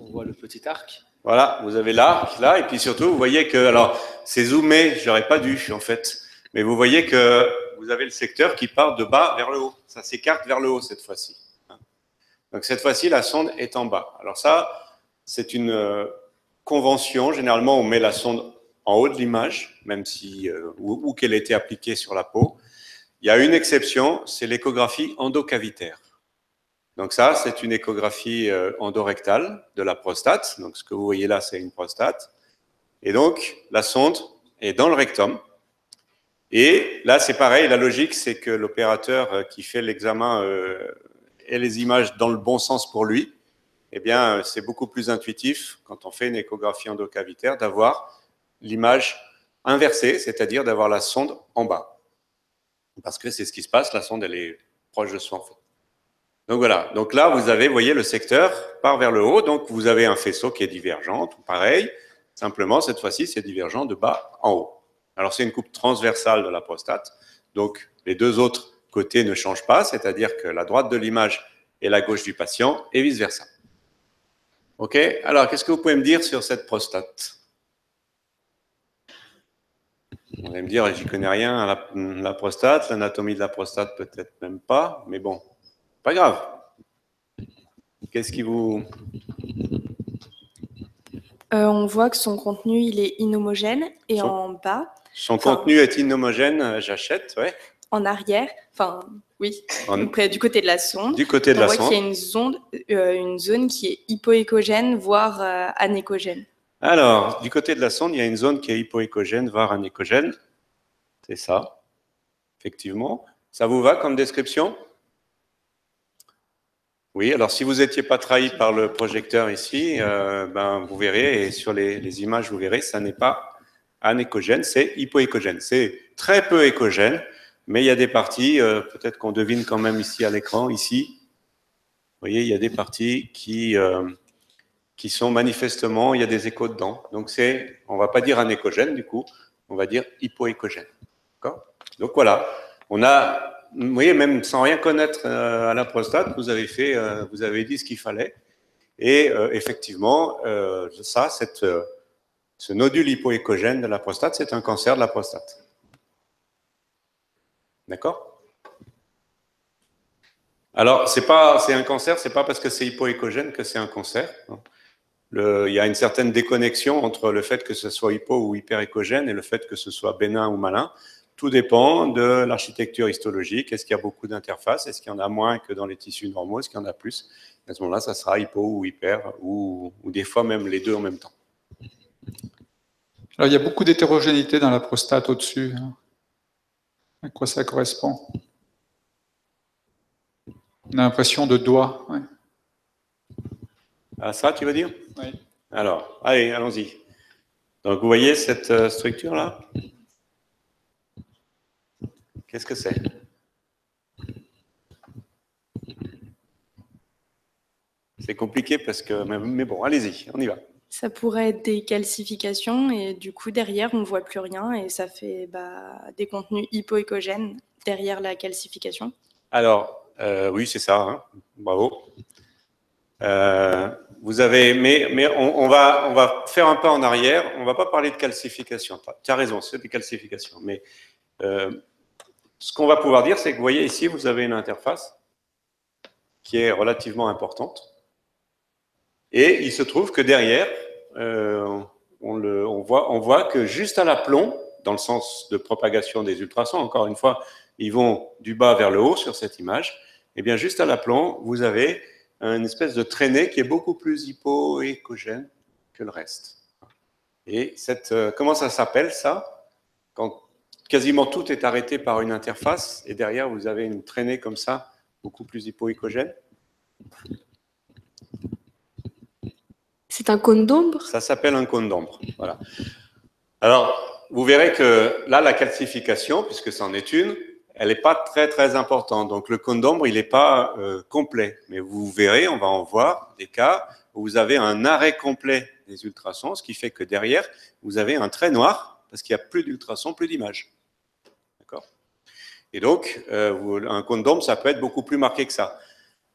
On voit le petit arc. Voilà, vous avez l'arc là, et puis surtout, vous voyez que, alors, c'est zoomé, j'aurais pas dû en fait, mais vous voyez que vous avez le secteur qui part de bas vers le haut. Ça s'écarte vers le haut cette fois-ci. Donc cette fois-ci, la sonde est en bas. Alors ça, c'est une convention. Généralement, on met la sonde en haut de l'image, même si où qu'elle ait été appliquée sur la peau. Il y a une exception, c'est l'échographie endocavitaire. Donc ça, c'est une échographie endorectale de la prostate. Donc ce que vous voyez là, c'est une prostate. Et donc, la sonde est dans le rectum. Et là, c'est pareil, la logique, c'est que l'opérateur qui fait l'examen ait les images dans le bon sens pour lui. Eh bien, c'est beaucoup plus intuitif, quand on fait une échographie endocavitaire, d'avoir l'image inversée, c'est-à-dire d'avoir la sonde en bas. Parce que c'est ce qui se passe, la sonde, elle est proche de soi, en fait. Donc voilà, donc là, vous avez, vous voyez, le secteur part vers le haut, donc vous avez un faisceau qui est divergent, tout pareil. Simplement, cette fois-ci, c'est divergent de bas en haut. Alors, c'est une coupe transversale de la prostate, donc les deux autres côtés ne changent pas, c'est-à-dire que la droite de l'image est la gauche du patient, et vice-versa. OK? Alors, qu'est-ce que vous pouvez me dire sur cette prostate? Vous allez me dire, j'y connais rien à la prostate, l'anatomie de la prostate peut-être même pas, mais bon, pas grave. Qu'est-ce qui vous... On voit que son contenu, il est inhomogène, et en bas... Son contenu est inhomogène, j'achète, ouais. En arrière, enfin, oui, près du côté de la sonde. Du côté de la sonde. On voit qu'il y a une zone qui est hypoéchogène, voire anéchogène. Alors, du côté de la sonde, il y a une zone qui est hypoécogène, voire anécogène. C'est ça, effectivement. Ça vous va comme description? Oui, alors si vous n'étiez pas trahi par le projecteur ici, ben, vous verrez, et sur les images, vous verrez, ça n'est pas anécogène, c'est hypoécogène. C'est très peu écogène, mais il y a des parties, peut-être qu'on devine quand même ici à l'écran, ici. Vous voyez, il y a des parties qui sont manifestement, il y a des échos dedans. Donc c'est, on ne va pas dire anécogène du coup, on va dire hypoécogène. D'accord? Donc voilà, on a, vous voyez, même sans rien connaître à la prostate, vous avez dit ce qu'il fallait. Et effectivement, ça, ce nodule hypoécogène de la prostate, c'est un cancer de la prostate. D'accord? Alors, c'est un cancer, c'est pas parce que c'est hypoécogène que c'est un cancer. Il y a une certaine déconnexion entre le fait que ce soit hypo ou hyperécogène et le fait que ce soit bénin ou malin. Tout dépend de l'architecture histologique. Est-ce qu'il y a beaucoup d'interfaces? Est-ce qu'il y en a moins que dans les tissus normaux? Est-ce qu'il y en a plus? À ce moment-là, ça sera hypo ou hyper, ou des fois même les deux en même temps. Alors, il y a beaucoup d'hétérogénéité dans la prostate au-dessus. À quoi ça correspond? On a l'impression de doigts. Ouais. Ah, ça, tu veux dire? Oui. Alors, allez, allons-y. Donc, vous voyez cette structure-là? Qu'est-ce que c'est? C'est compliqué parce que... Mais bon, allez-y, on y va. Ça pourrait être des calcifications et du coup, derrière, on ne voit plus rien et ça fait des contenus hypoécogènes derrière la calcification. Alors, oui, c'est ça, hein. Bravo. Vous avez, mais on va faire un pas en arrière. On ne va pas parler de calcification. Tu as raison, c'est des calcifications. Mais ce qu'on va pouvoir dire, c'est que vous voyez ici, vous avez une interface qui est relativement importante. Et il se trouve que derrière, on voit que juste à l'aplomb, dans le sens de propagation des ultrasons, encore une fois, ils vont du bas vers le haut sur cette image, et bien juste à l'aplomb, vous avez une espèce de traînée qui est beaucoup plus hypoécogène que le reste. Et comment ça s'appelle ça? Quand quasiment tout est arrêté par une interface, et derrière vous avez une traînée comme ça, beaucoup plus hypoécogène. C'est un cône d'ombre? Ça s'appelle un cône d'ombre. Voilà. Alors, vous verrez que là, la calcification, puisque c'en est une, elle n'est pas très, très importante. Donc, le cône d'ombre, il n'est pas complet. Mais vous verrez, on va en voir des cas où vous avez un arrêt complet des ultrasons, ce qui fait que derrière, vous avez un trait noir, parce qu'il n'y a plus d'ultrasons, plus d'images. D'accord? Et donc, un cône d'ombre, ça peut être beaucoup plus marqué que ça.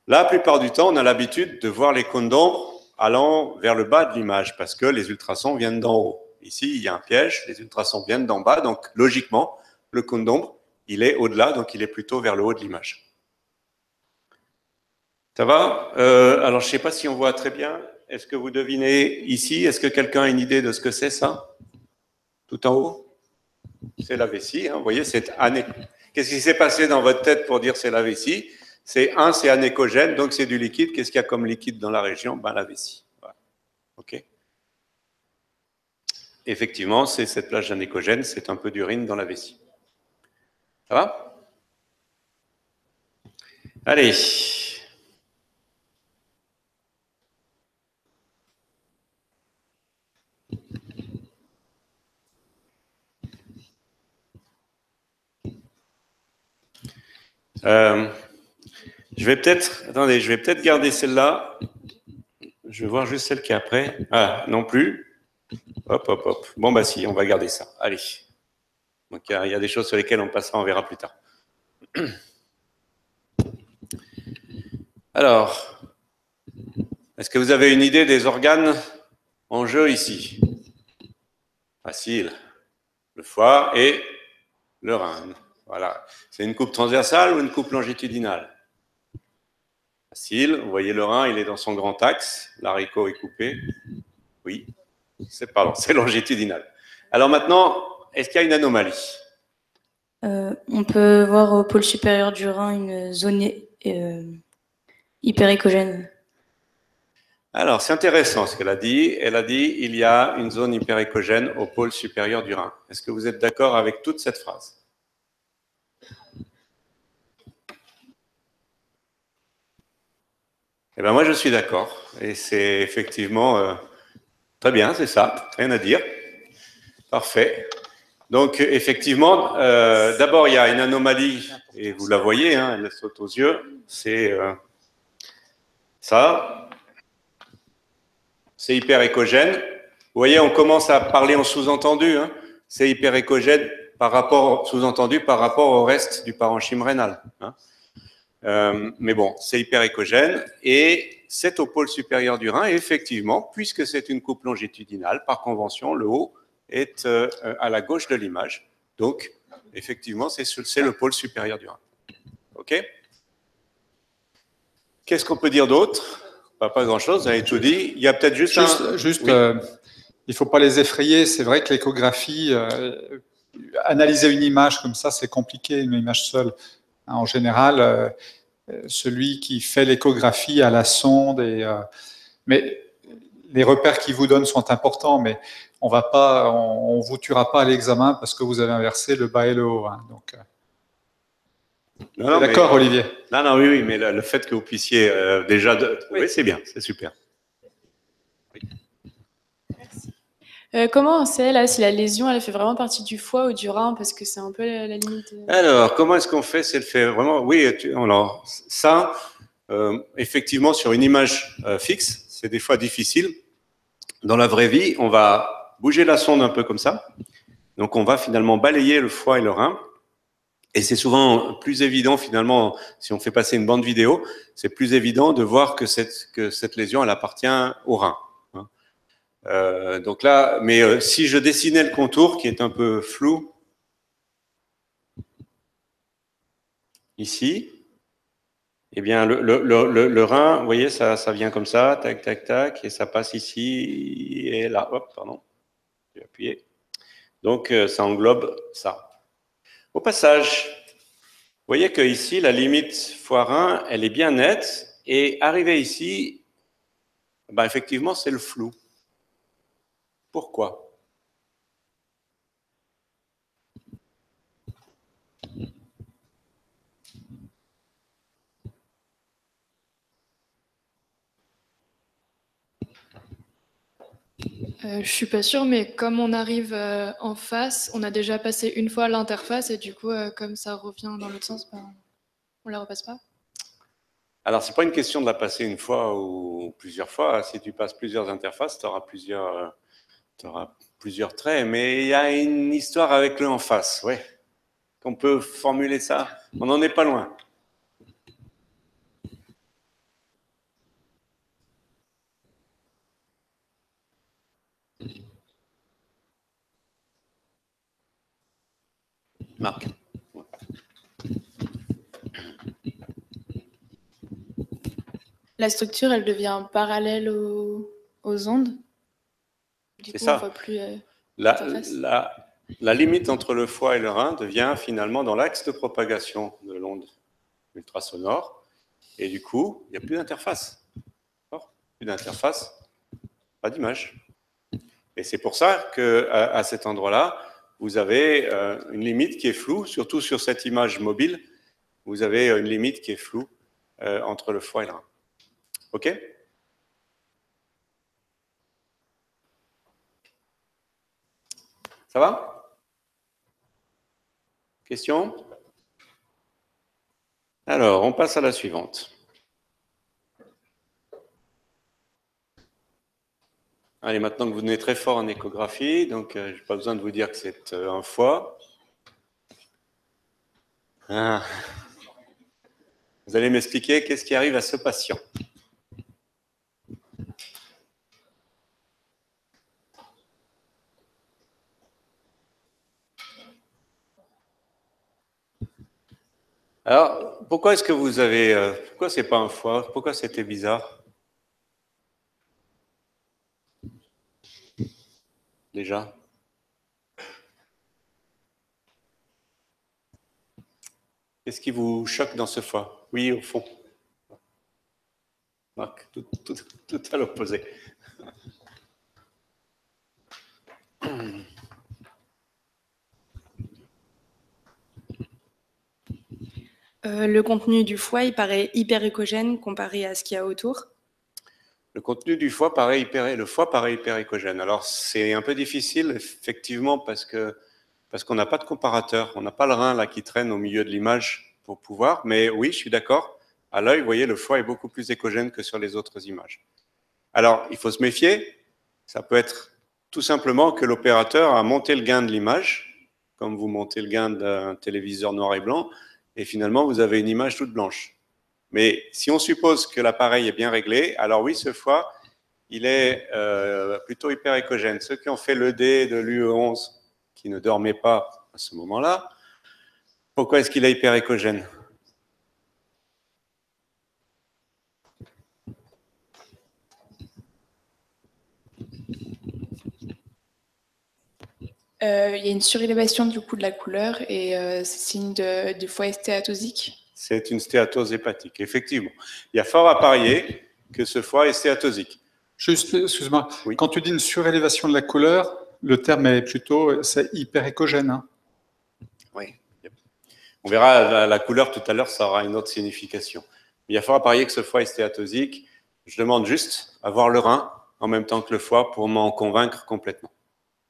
La plupart du temps, on a l'habitude de voir les cônes d'ombre allant vers le bas de l'image, parce que les ultrasons viennent d'en haut. Ici, il y a un piège, les ultrasons viennent d'en bas, donc logiquement, le cône d'ombre, il est au-delà, donc il est plutôt vers le haut de l'image. Ça va? Alors, je ne sais pas si on voit très bien. Est-ce que vous devinez ici? Est-ce que quelqu'un a une idée de ce que c'est, ça? Tout en haut? C'est la vessie, hein, vous voyez, c'est Qu'est-ce qui s'est passé dans votre tête pour dire c'est la vessie? C'est anécogène, donc c'est du liquide. Qu'est-ce qu'il y a comme liquide dans la région? Ben, la vessie. Voilà. OK. Effectivement, c'est cette plage anécogène, c'est un peu d'urine dans la vessie. Ça va? Allez. Je vais peut-être garder celle-là. Je vais voir juste celle qui est après. Ah, non plus. Hop, hop, hop. Bon, bah si, on va garder ça. Allez. Donc, il y a des choses sur lesquelles on passera, on verra plus tard. Alors, est-ce que vous avez une idée des organes en jeu ici? Facile. Le foie et le rein. Voilà. C'est une coupe transversale ou une coupe longitudinale? Facile. Vous voyez le rein, il est dans son grand axe. L'haricot est coupé. Oui. C'est longitudinal. Alors maintenant, est-ce qu'il y a une anomalie? On peut voir au pôle supérieur du rein une zone hyperécogène. Alors, c'est intéressant ce qu'elle a dit. Elle a dit il y a une zone hyperécogène au pôle supérieur du Rhin. Est-ce que vous êtes d'accord avec toute cette phrase? Eh bien, moi, je suis d'accord. Et c'est effectivement très bien, c'est ça. Rien à dire. Parfait. Donc, effectivement, d'abord, il y a une anomalie, et vous la voyez, hein, elle saute aux yeux. C'est ça. C'est hyperécogène. Vous voyez, on commence à parler en sous-entendu. Hein. C'est hyperécogène par rapport, sous-entendu, par rapport au reste du parenchyme rénal. Hein. Mais bon, c'est hyperécogène et c'est au pôle supérieur du rein. Et effectivement, puisque c'est une coupe longitudinale, par convention, le haut est à la gauche de l'image. Donc, effectivement, c'est le pôle supérieur du rein. OK? Qu'est-ce qu'on peut dire d'autre? Pas grand-chose, vous avez tout dit. Il y a peut-être juste un... Il ne faut pas les effrayer. C'est vrai que l'échographie, analyser une image comme ça, c'est compliqué, une image seule. En général, celui qui fait l'échographie à la sonde, mais les repères qu'il vous donne sont importants, mais on ne vous tuera pas à l'examen parce que vous avez inversé le bas et le haut. Hein, donc, d'accord, Olivier? Non, oui, mais le fait que vous puissiez déjà... Oui, c'est bien, c'est super. Comment on sait là si la lésion elle fait vraiment partie du foie ou du rein, parce que c'est un peu la limite. Alors, comment est-ce qu'on fait? C'est le fait vraiment. Oui, alors ça, effectivement, sur une image fixe, c'est des fois difficile. Dans la vraie vie, on va bouger la sonde un peu comme ça. Donc, on va finalement balayer le foie et le rein. Et c'est souvent plus évident, finalement, si on fait passer une bande vidéo, c'est plus évident de voir que cette lésion, elle appartient au rein. Donc là, mais si je dessinais le contour qui est un peu flou, ici, eh bien le rein, vous voyez, ça vient comme ça, tac, tac, tac, et ça passe ici et là. Hop, pardon, je vais appuyer. Donc ça englobe ça. Au passage, vous voyez que ici, la limite foie-rein, elle est bien nette, et arrivé ici, ben effectivement, c'est le flou. Pourquoi? Je suis pas sûre, mais comme on arrive en face, on a déjà passé une fois l'interface et du coup, comme ça revient dans l'autre sens, ben, on la repasse pas. Alors, c'est pas une question de la passer une fois ou plusieurs fois. Si tu passes plusieurs interfaces, tu auras plusieurs traits. Mais il y a une histoire avec le en face, ouais. On peut formuler ça. On n'en est pas loin. Marc. La structure, elle devient parallèle aux ondes. Du coup, ça. on voit plus La limite entre le foie et le rein devient finalement dans l'axe de propagation de l'onde ultrasonore. Et du coup, il n'y a plus d'interface. Plus d'interface, pas d'image. Et c'est pour ça qu'à cet endroit-là, vous avez une limite qui est floue, surtout sur cette image mobile, vous avez une limite qui est floue entre le foie et le rein. OK? Ça va? Question? Alors, on passe à la suivante. Allez, maintenant que vous venez très fort en échographie, donc je n'ai pas besoin de vous dire que c'est un foie. Ah. Vous allez m'expliquer qu'est-ce qui arrive à ce patient. Alors, pourquoi est-ce que vous avez... pourquoi c'est pas un foie? Pourquoi c'était bizarre? Déjà. Qu'est-ce qui vous choque dans ce foie? Oui, au fond. Donc, tout à l'opposé. Le contenu du foie, il paraît hyper écogène comparé à ce qu'il y a autour. Le contenu du foie paraît hyper écogène. Alors, c'est un peu difficile, effectivement, parce qu'on n'a pas de comparateur. On n'a pas le rein là qui traîne au milieu de l'image pour pouvoir. Mais oui, je suis d'accord. À l'œil, vous voyez, le foie est beaucoup plus écogène que sur les autres images. Alors, il faut se méfier. Ça peut être tout simplement que l'opérateur a monté le gain de l'image, comme vous montez le gain d'un téléviseur noir et blanc, et finalement, vous avez une image toute blanche. Mais si on suppose que l'appareil est bien réglé, alors oui, ce foie, il est plutôt hyper écogène. Ceux qui ont fait l'ED de l'UE11, qui ne dormaient pas à ce moment-là, pourquoi est-ce qu'il est hyper écogène? Il y a une surélévation du coup de la couleur et c'est signe du foie stéatosique. C'est une stéatose hépatique, effectivement. Il y a fort à parier que ce foie est stéatosique. Juste, excuse-moi, quand tu dis une surélévation de la couleur, le terme est plutôt, c'est hyper écogène. Hein. Oui. On verra la couleur tout à l'heure, ça aura une autre signification. Il y a fort à parier que ce foie est stéatosique. Je demande juste à voir le rein en même temps que le foie pour m'en convaincre complètement.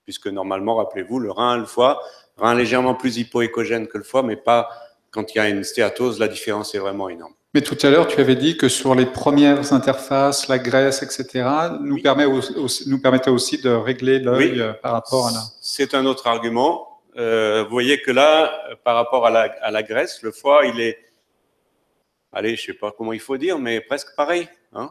Puisque normalement, rappelez-vous, le foie, rein légèrement plus hypoécogène que le foie, mais pas quand il y a une stéatose, la différence est vraiment énorme. Mais tout à l'heure, tu avais dit que sur les premières interfaces, la graisse, etc., nous permettait aussi de régler l'œil par rapport à la... C'est un autre argument. Vous voyez que là, par rapport à la graisse, le foie, il est, allez, je ne sais pas comment il faut dire, mais presque pareil. Hein,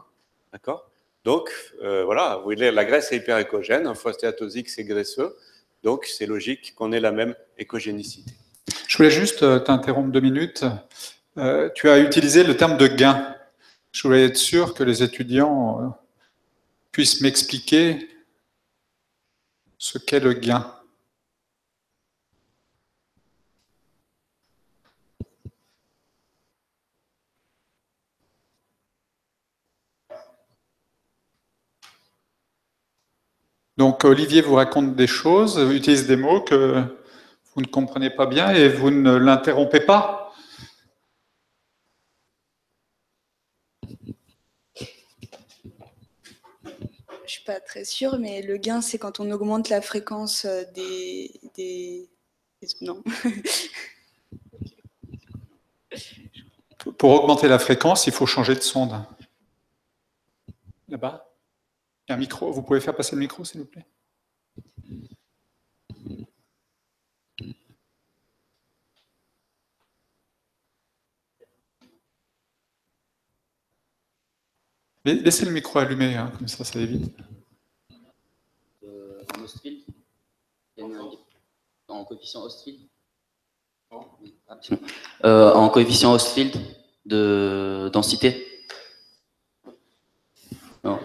d'accord? Donc, voilà, vous voyez, la graisse est hyper écogène, un foie stéatosique, c'est graisseux, donc c'est logique qu'on ait la même écogénicité. Je voulais juste t'interrompre 2 minutes. Tu as utilisé le terme de gain. Je voulais être sûr que les étudiants puissent m'expliquer ce qu'est le gain. Donc Olivier vous raconte des choses, utilise des mots que vous ne comprenez pas bien et vous ne l'interrompez pas. Je suis pas très sûre, mais le gain, c'est quand on augmente la fréquence des... Non. Pour augmenter la fréquence, il faut changer de sonde. Là-bas, il y a un micro. Vous pouvez faire passer le micro, s'il vous plaît? Laissez le micro allumé, hein, comme ça évite. En Ostfield, en coefficient Ostfield. En coefficient Ostfield de densité. Non.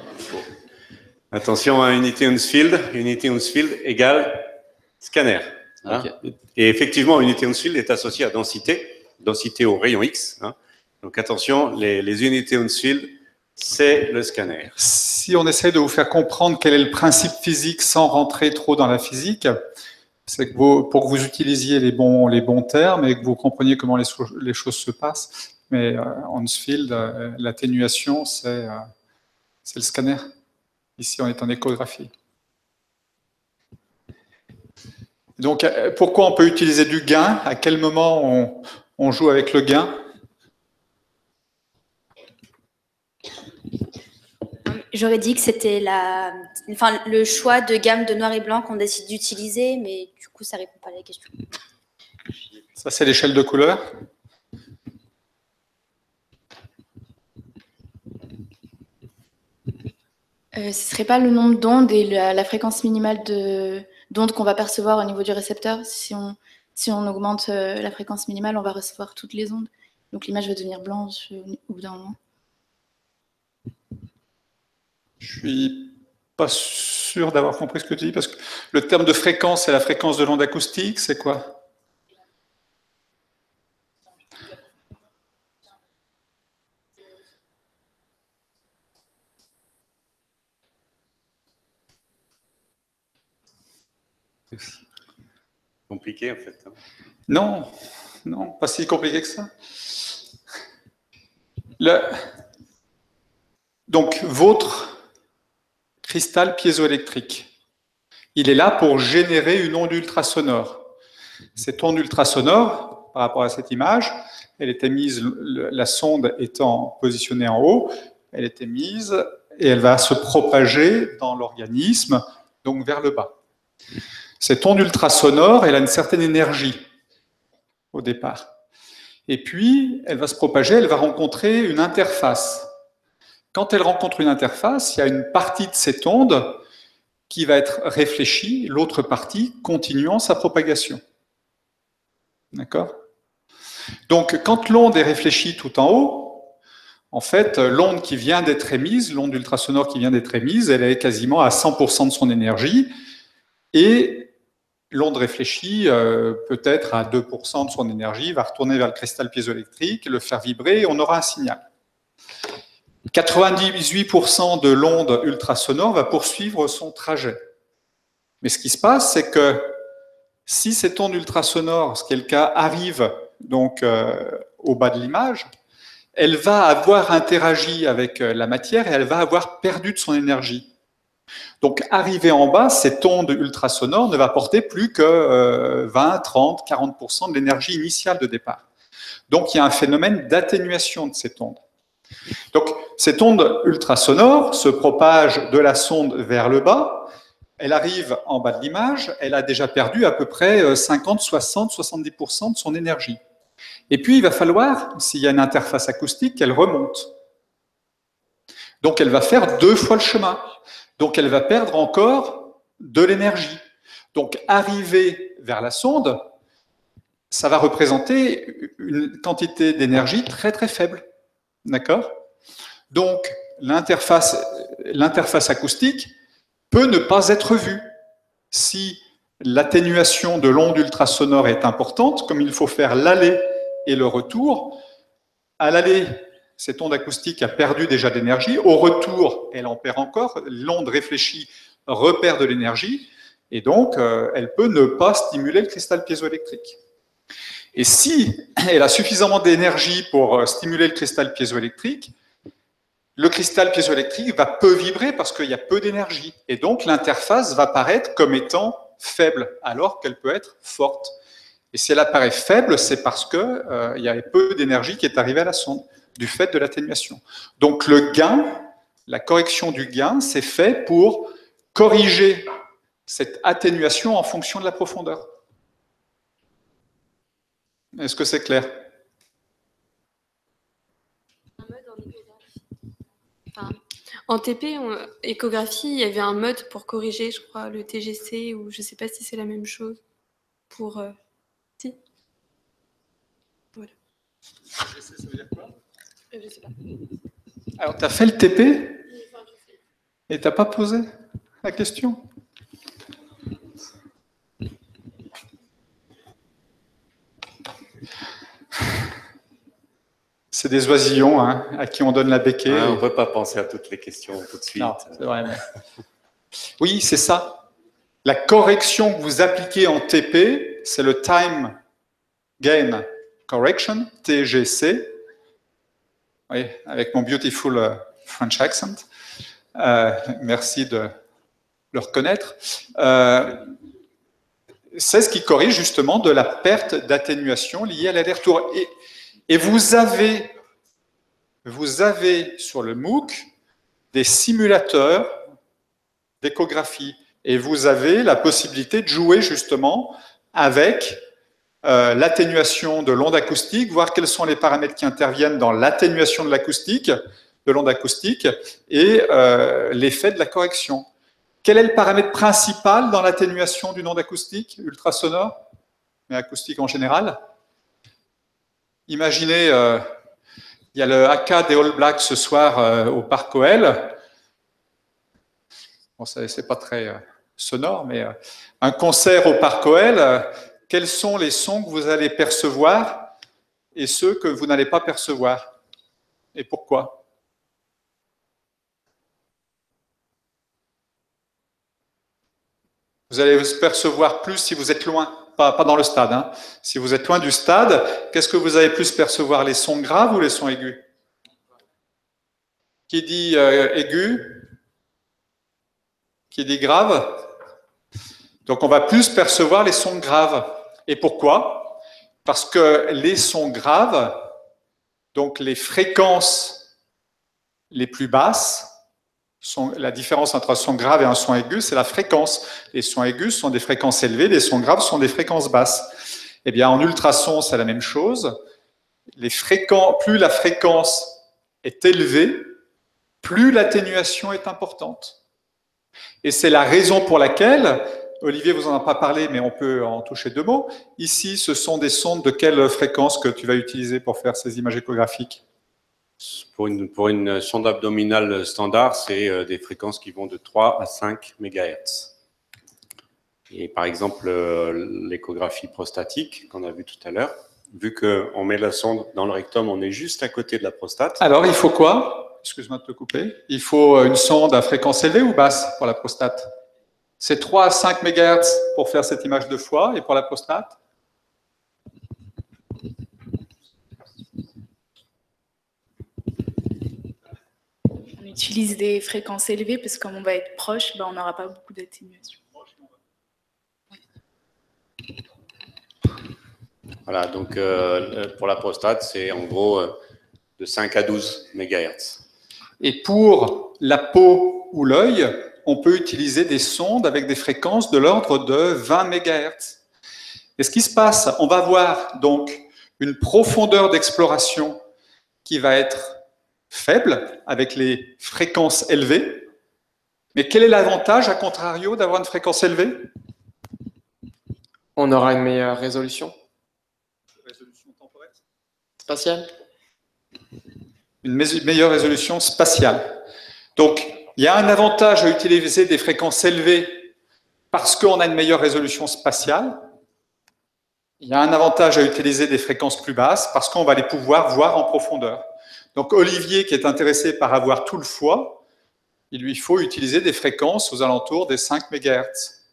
Attention à unité Hounsfield égale scanner. Hein. Okay. Et effectivement, unité Hounsfield est associée à densité au rayon X. Hein. Donc attention, les unités Hounsfield, c'est le scanner. Si on essaie de vous faire comprendre quel est le principe physique sans rentrer trop dans la physique, c'est que pour que vous utilisiez les bons termes et que vous compreniez comment les choses se passent. Mais en Hounsfield, l'atténuation, c'est le scanner. Ici, on est en échographie. Donc, pourquoi on peut utiliser du gain? À quel moment on joue avec le gain? J'aurais dit que c'était le choix de gamme de noir et blanc qu'on décide d'utiliser, mais du coup, ça ne répond pas à la question. Ça, c'est l'échelle de couleur. Ce ne serait pas le nombre d'ondes et la fréquence minimale d'ondes qu'on va percevoir au niveau du récepteur. Si on augmente la fréquence minimale, on va recevoir toutes les ondes. Donc l'image va devenir blanche au bout d'un moment. Je suis pas sûr d'avoir compris ce que tu dis, parce que le terme de fréquence, c'est la fréquence de l'onde acoustique, c'est quoi? Compliqué, en fait. Non, non, pas si compliqué que ça. Donc, votre cristal piézoélectrique, il est là pour générer une onde ultrasonore. Cette onde ultrasonore, par rapport à cette image, elle est émise, la sonde étant positionnée en haut, elle est émise et elle va se propager dans l'organisme, donc vers le bas. Cette onde ultrasonore, elle a une certaine énergie au départ. Et puis, elle va se propager, elle va rencontrer une interface. Quand elle rencontre une interface, il y a une partie de cette onde qui va être réfléchie, l'autre partie continuant sa propagation. D'accord? Donc, quand l'onde est réfléchie tout en haut, en fait, l'onde qui vient d'être émise, l'onde ultrasonore qui vient d'être émise, elle est quasiment à 100% de son énergie, et l'onde réfléchie, peut-être à 2% de son énergie, va retourner vers le cristal piézoélectrique, le faire vibrer, et on aura un signal. 98% de l'onde ultrasonore va poursuivre son trajet. Mais ce qui se passe, c'est que si cette onde ultrasonore, ce qui est le cas, arrive donc au bas de l'image, elle va avoir interagi avec la matière et elle va avoir perdu de son énergie. Donc, arrivée en bas, cette onde ultrasonore ne va porter plus que 20, 30, 40% de l'énergie initiale de départ. Donc, il y a un phénomène d'atténuation de cette onde. Donc, cette onde ultrasonore se propage de la sonde vers le bas, elle arrive en bas de l'image, elle a déjà perdu à peu près 50, 60, 70% de son énergie. Et puis, il va falloir, s'il y a une interface acoustique, qu'elle remonte. Donc, elle va faire 2 fois le chemin. Donc, elle va perdre encore de l'énergie. Donc, arriver vers la sonde, ça va représenter une quantité d'énergie très, très faible. D'accord? Donc, l'interface acoustique peut ne pas être vue. Si l'atténuation de l'onde ultrasonore est importante, comme il faut faire l'aller et le retour, à l'aller, cette onde acoustique a perdu déjà d'énergie, au retour, elle en perd encore, l'onde réfléchie repère de l'énergie, et donc elle peut ne pas stimuler le cristal piézoélectrique. Et si elle a suffisamment d'énergie pour stimuler le cristal piézoélectrique va peu vibrer parce qu'il y a peu d'énergie. Et donc l'interface va paraître comme étant faible, alors qu'elle peut être forte. Et si elle apparaît faible, c'est parce qu'il y avait peu d'énergie qui est arrivée à la sonde, du fait de l'atténuation. Donc le gain, la correction du gain, c'est fait pour corriger cette atténuation en fonction de la profondeur. Est-ce que c'est clair? En TP, échographie, il y avait un mode pour corriger, je crois, le TGC, ou je ne sais pas si c'est la même chose. Pour. Si. Voilà. TGC, ça veut dire quoi? Je ne sais pas. Alors, tu as fait le TP et tu n'as pas posé la question? C'est des oisillons hein, à qui on donne la béquille. Ouais, on ne peut pas penser à toutes les questions tout de suite. Non, c'est vrai. Mais... Oui, c'est ça. La correction que vous appliquez en TP, c'est le Time Gain Correction, TGC. Oui, avec mon beautiful French accent. Merci de le reconnaître. C'est ce qui corrige justement de la perte d'atténuation liée à l'aller-retour. Et vous avez sur le MOOC des simulateurs d'échographie et vous avez la possibilité de jouer justement avec l'atténuation de l'onde acoustique, voir quels sont les paramètres qui interviennent dans l'atténuation de l'acoustique, de l'onde acoustique et l'effet de la correction. Quel est le paramètre principal dans l'atténuation d'une onde acoustique ultrasonore, mais acoustique en général? Imaginez, il y a le haka des All Blacks ce soir au Parc OL. Bon, c'est pas très sonore, mais un concert au Parc OL, quels sont les sons que vous allez percevoir et ceux que vous n'allez pas percevoir? Et pourquoi? Vous allez percevoir plus si vous êtes loin, pas dans le stade. Hein. Si vous êtes loin du stade, qu'est-ce que vous allez plus percevoir, les sons graves ou les sons aigus? Qui dit aigu? Qui dit grave? Donc on va plus percevoir les sons graves. Et pourquoi? Parce que les sons graves, donc les fréquences les plus basses, la différence entre un son grave et un son aigu, c'est la fréquence. Les sons aigus sont des fréquences élevées, les sons graves sont des fréquences basses. Eh bien, en ultrason, c'est la même chose. Plus la fréquence est élevée, plus l'atténuation est importante. Et c'est la raison pour laquelle, Olivier vous en a pas parlé, mais on peut en toucher deux mots. Ici, ce sont des sondes de quelle fréquence que tu vas utiliser pour faire ces images échographiques? Pour une sonde abdominale standard, c'est des fréquences qui vont de 3 à 5 MHz. Et par exemple, l'échographie prostatique qu'on a vu tout à l'heure, vu qu'on met la sonde dans le rectum, on est juste à côté de la prostate. Alors, il faut quoi? Excuse-moi de te couper. Il faut une sonde à fréquence élevée ou basse pour la prostate? C'est 3 à 5 MHz pour faire cette image de foie, et pour la prostate? On utilise des fréquences élevées parce que comme on va être proche, on n'aura pas beaucoup d'atténuation. Voilà, donc pour la prostate, c'est en gros de 5 à 12 MHz. Et pour la peau ou l'œil, on peut utiliser des sondes avec des fréquences de l'ordre de 20 MHz. Et ce qui se passe, on va avoir donc une profondeur d'exploration qui va être faible, avec les fréquences élevées. Mais quel est l'avantage, à contrario, d'avoir une fréquence élevée? On aura une meilleure résolution. Résolution temporelle? Spatiale? Une meilleure résolution spatiale. Donc, il y a un avantage à utiliser des fréquences élevées parce qu'on a une meilleure résolution spatiale. Il y a un avantage à utiliser des fréquences plus basses parce qu'on va les pouvoir voir en profondeur. Donc, Olivier, qui est intéressé par avoir tout le foie, il lui faut utiliser des fréquences aux alentours des 5 MHz.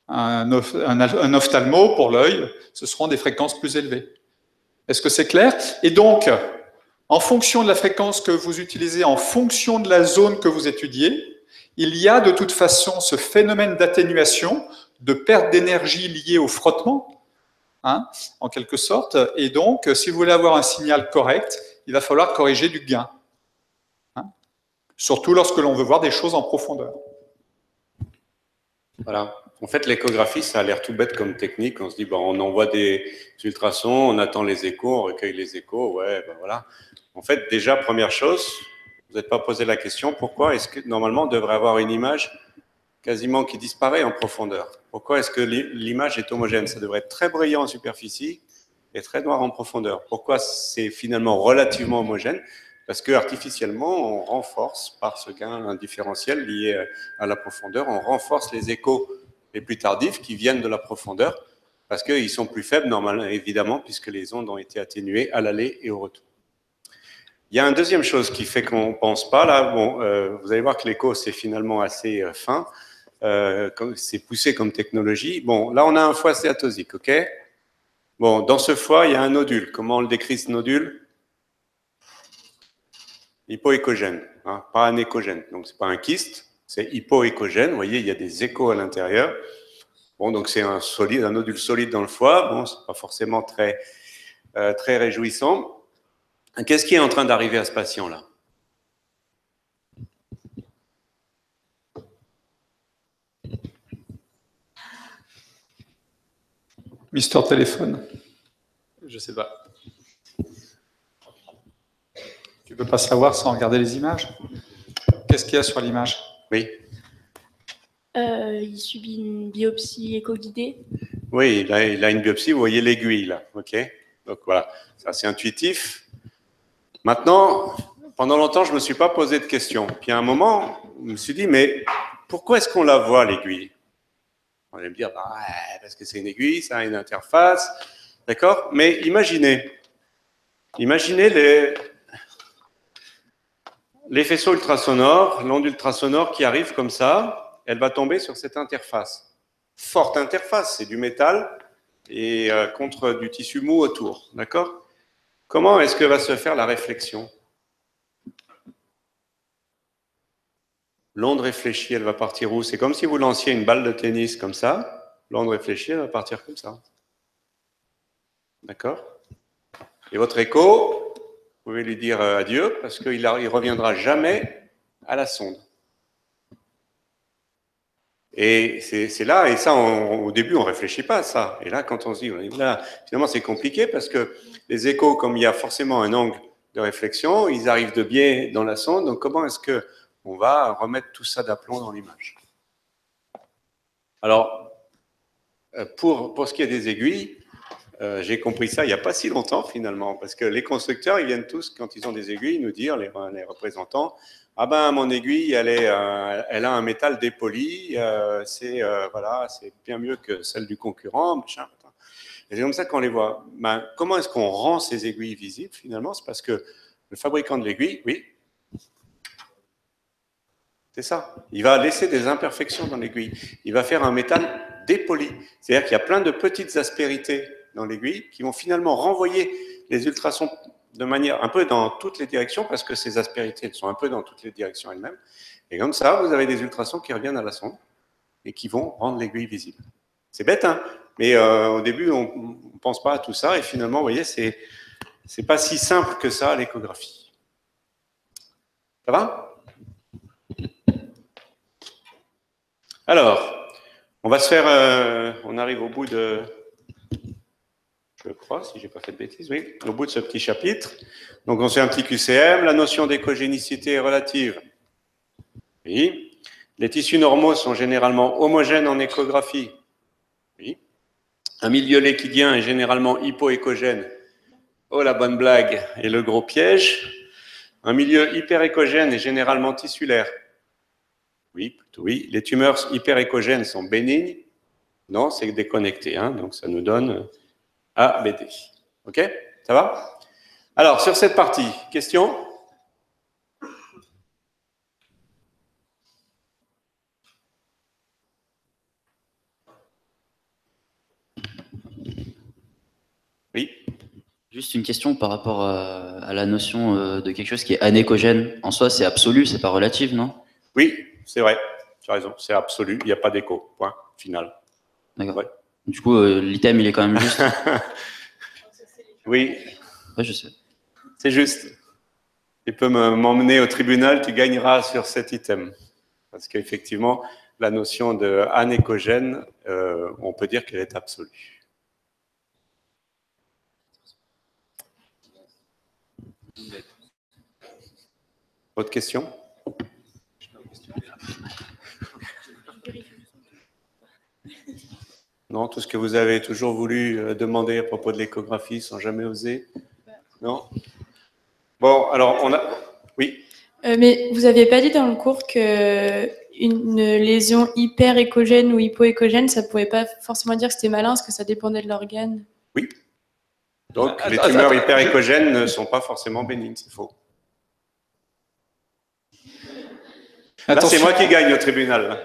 Un ophtalmo, pour l'œil, ce seront des fréquences plus élevées. Est-ce que c'est clair? Et donc, en fonction de la fréquence que vous utilisez, en fonction de la zone que vous étudiez, il y a de toute façon ce phénomène d'atténuation, de perte d'énergie liée au frottement, en quelque sorte. Et donc, si vous voulez avoir un signal correct, il va falloir corriger du gain. Surtout lorsque l'on veut voir des choses en profondeur. Voilà. En fait, l'échographie, ça a l'air tout bête comme technique. On se dit, on envoie des ultrasons, on attend les échos, on recueille les échos, ouais, voilà. En fait, déjà, première chose, vous n'êtes pas posé la question, pourquoi est-ce que normalement on devrait avoir une image quasiment qui disparaît en profondeur? Pourquoi est-ce que l'image est homogène? Ça devrait être très brillant en superficie et très noir en profondeur. Pourquoi c'est finalement relativement homogène? Parce que artificiellement, on renforce par ce gain différentiel lié à la profondeur, on renforce les échos les plus tardifs qui viennent de la profondeur parce qu'ils sont plus faibles normalement, évidemment, puisque les ondes ont été atténuées à l'aller et au retour. Il y a une deuxième chose qui fait qu'on ne pense pas, là, vous allez voir que l'écho, c'est finalement assez fin, c'est poussé comme technologie. Bon, là, on a un foie stéatosique, ok? Bon, dans ce foie, il y a un nodule. Comment on le décrit, ce nodule? Hypoéchogène, pas anéchogène. Donc, ce n'est pas un kyste, c'est hypoéchogène. Vous voyez, il y a des échos à l'intérieur. Bon, donc c'est un nodule solide dans le foie. Bon, ce n'est pas forcément très réjouissant. Qu'est-ce qui est en train d'arriver à ce patient-là? Mister Téléphone. Je sais pas. Tu peux pas savoir sans regarder les images? Qu'est-ce qu'il y a sur l'image? Oui. Il subit une biopsie éco-guidée. Oui, il a une biopsie, vous voyez l'aiguille là, ok? Donc voilà, c'est assez intuitif. Maintenant, pendant longtemps, je ne me suis pas posé de questions. Puis à un moment, je me suis dit, mais pourquoi est-ce qu'on la voit, l'aiguille? On va me dire, parce que c'est une aiguille, ça a une interface, d'accord? Mais imaginez les faisceaux ultrasonores, l'onde ultrasonore qui arrive comme ça, elle va tomber sur cette interface. Forte interface, c'est du métal et contre du tissu mou autour. D'accord? Comment est-ce que va se faire la réflexion? L'onde réfléchie, elle va partir où? C'est comme si vous lanciez une balle de tennis comme ça. L'onde réfléchie, elle va partir comme ça. D'accord? Et votre écho, vous pouvez lui dire adieu parce qu'il ne reviendra jamais à la sonde. Et c'est là, et ça, au début, on ne réfléchit pas à ça. Et là, quand on se dit, là, finalement, c'est compliqué parce que les échos, comme il y a forcément un angle de réflexion, ils arrivent de biais dans la sonde. Donc, comment est-ce qu'on va remettre tout ça d'aplomb dans l'image? Alors, pour ce qui est des aiguilles, j'ai compris ça il n'y a pas si longtemps, finalement, parce que les constructeurs, ils viennent tous, quand ils ont des aiguilles, nous dire, les représentants, ah ben, mon aiguille, elle a un métal dépoli, voilà, c'est bien mieux que celle du concurrent, machin. Et c'est comme ça qu'on les voit. Ben, comment est-ce qu'on rend ces aiguilles visibles, finalement? C'est parce que le fabricant de l'aiguille, oui, c'est ça. Il va laisser des imperfections dans l'aiguille. Il va faire un métal dépoli. C'est-à-dire qu'il y a plein de petites aspérités dans l'aiguille qui vont finalement renvoyer les ultrasons de manière un peu dans toutes les directions, parce que ces aspérités, elles sont un peu dans toutes les directions elles-mêmes. Et comme ça, vous avez des ultrasons qui reviennent à la sonde et qui vont rendre l'aiguille visible. C'est bête, hein? Mais au début, on ne pense pas à tout ça. Et finalement, vous voyez, c'est pas si simple que ça, l'échographie. Ça va? Alors, on va se faire... on arrive au bout de... Je crois, si je n'ai pas fait de bêtises, oui, au bout de ce petit chapitre. Donc, on fait un petit QCM. La notion d'écogénicité est relative. Oui. Les tissus normaux sont généralement homogènes en échographie. Oui. Un milieu liquidien est généralement hypoécogène. Oh, la bonne blague et le gros piège. Un milieu hyperécogène est généralement tissulaire. Oui, plutôt oui. Les tumeurs hyperécogènes sont bénignes. Non, c'est déconnecté. Hein, donc, ça nous donne... A, B, D. OK? Ça va? Alors, sur cette partie, question? Oui. Juste une question par rapport à la notion de quelque chose qui est anéchogène. En soi, c'est absolu, c'est pas relatif, non? Oui, c'est vrai. Tu as raison, c'est absolu. Il n'y a pas d'écho. Point. Final. D'accord. Ouais. Du coup, l'item, il est quand même juste. Oui. Ouais, je sais. C'est juste. Tu peux m'emmener au tribunal, tu gagneras sur cet item. Parce qu'effectivement, la notion de anéchogène, on peut dire qu'elle est absolue. Autre question? Non, tout ce que vous avez toujours voulu demander à propos de l'échographie sans jamais oser? Non? Bon, alors on a... Oui? Mais vous n'aviez pas dit dans le cours qu'une lésion hyper-échogène ou hypoéchogène, ça ne pouvait pas forcément dire que c'était malin, parce que ça dépendait de l'organe? Oui. Donc, les tumeurs hyperéchogènes ne sont pas forcément bénignes, c'est faux. Là, c'est moi qui gagne au tribunal.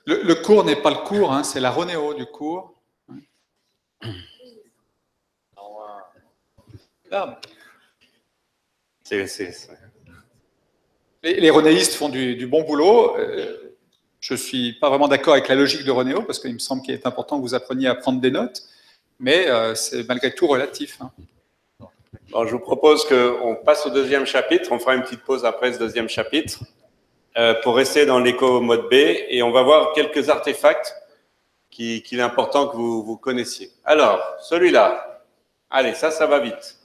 Le cours n'est pas le cours, hein, c'est la Ronéo du cours. Les ronéistes font du bon boulot. Je ne suis pas vraiment d'accord avec la logique de Ronéo, parce qu'il me semble qu'il est important que vous appreniez à prendre des notes, mais c'est malgré tout relatif. Hein. Alors, je vous propose qu'on passe au deuxième chapitre. On fera une petite pause après ce deuxième chapitre. Pour rester dans l'écho mode B, et on va voir quelques artefacts qu'il est important que vous connaissiez. Alors, celui-là, allez, ça va vite.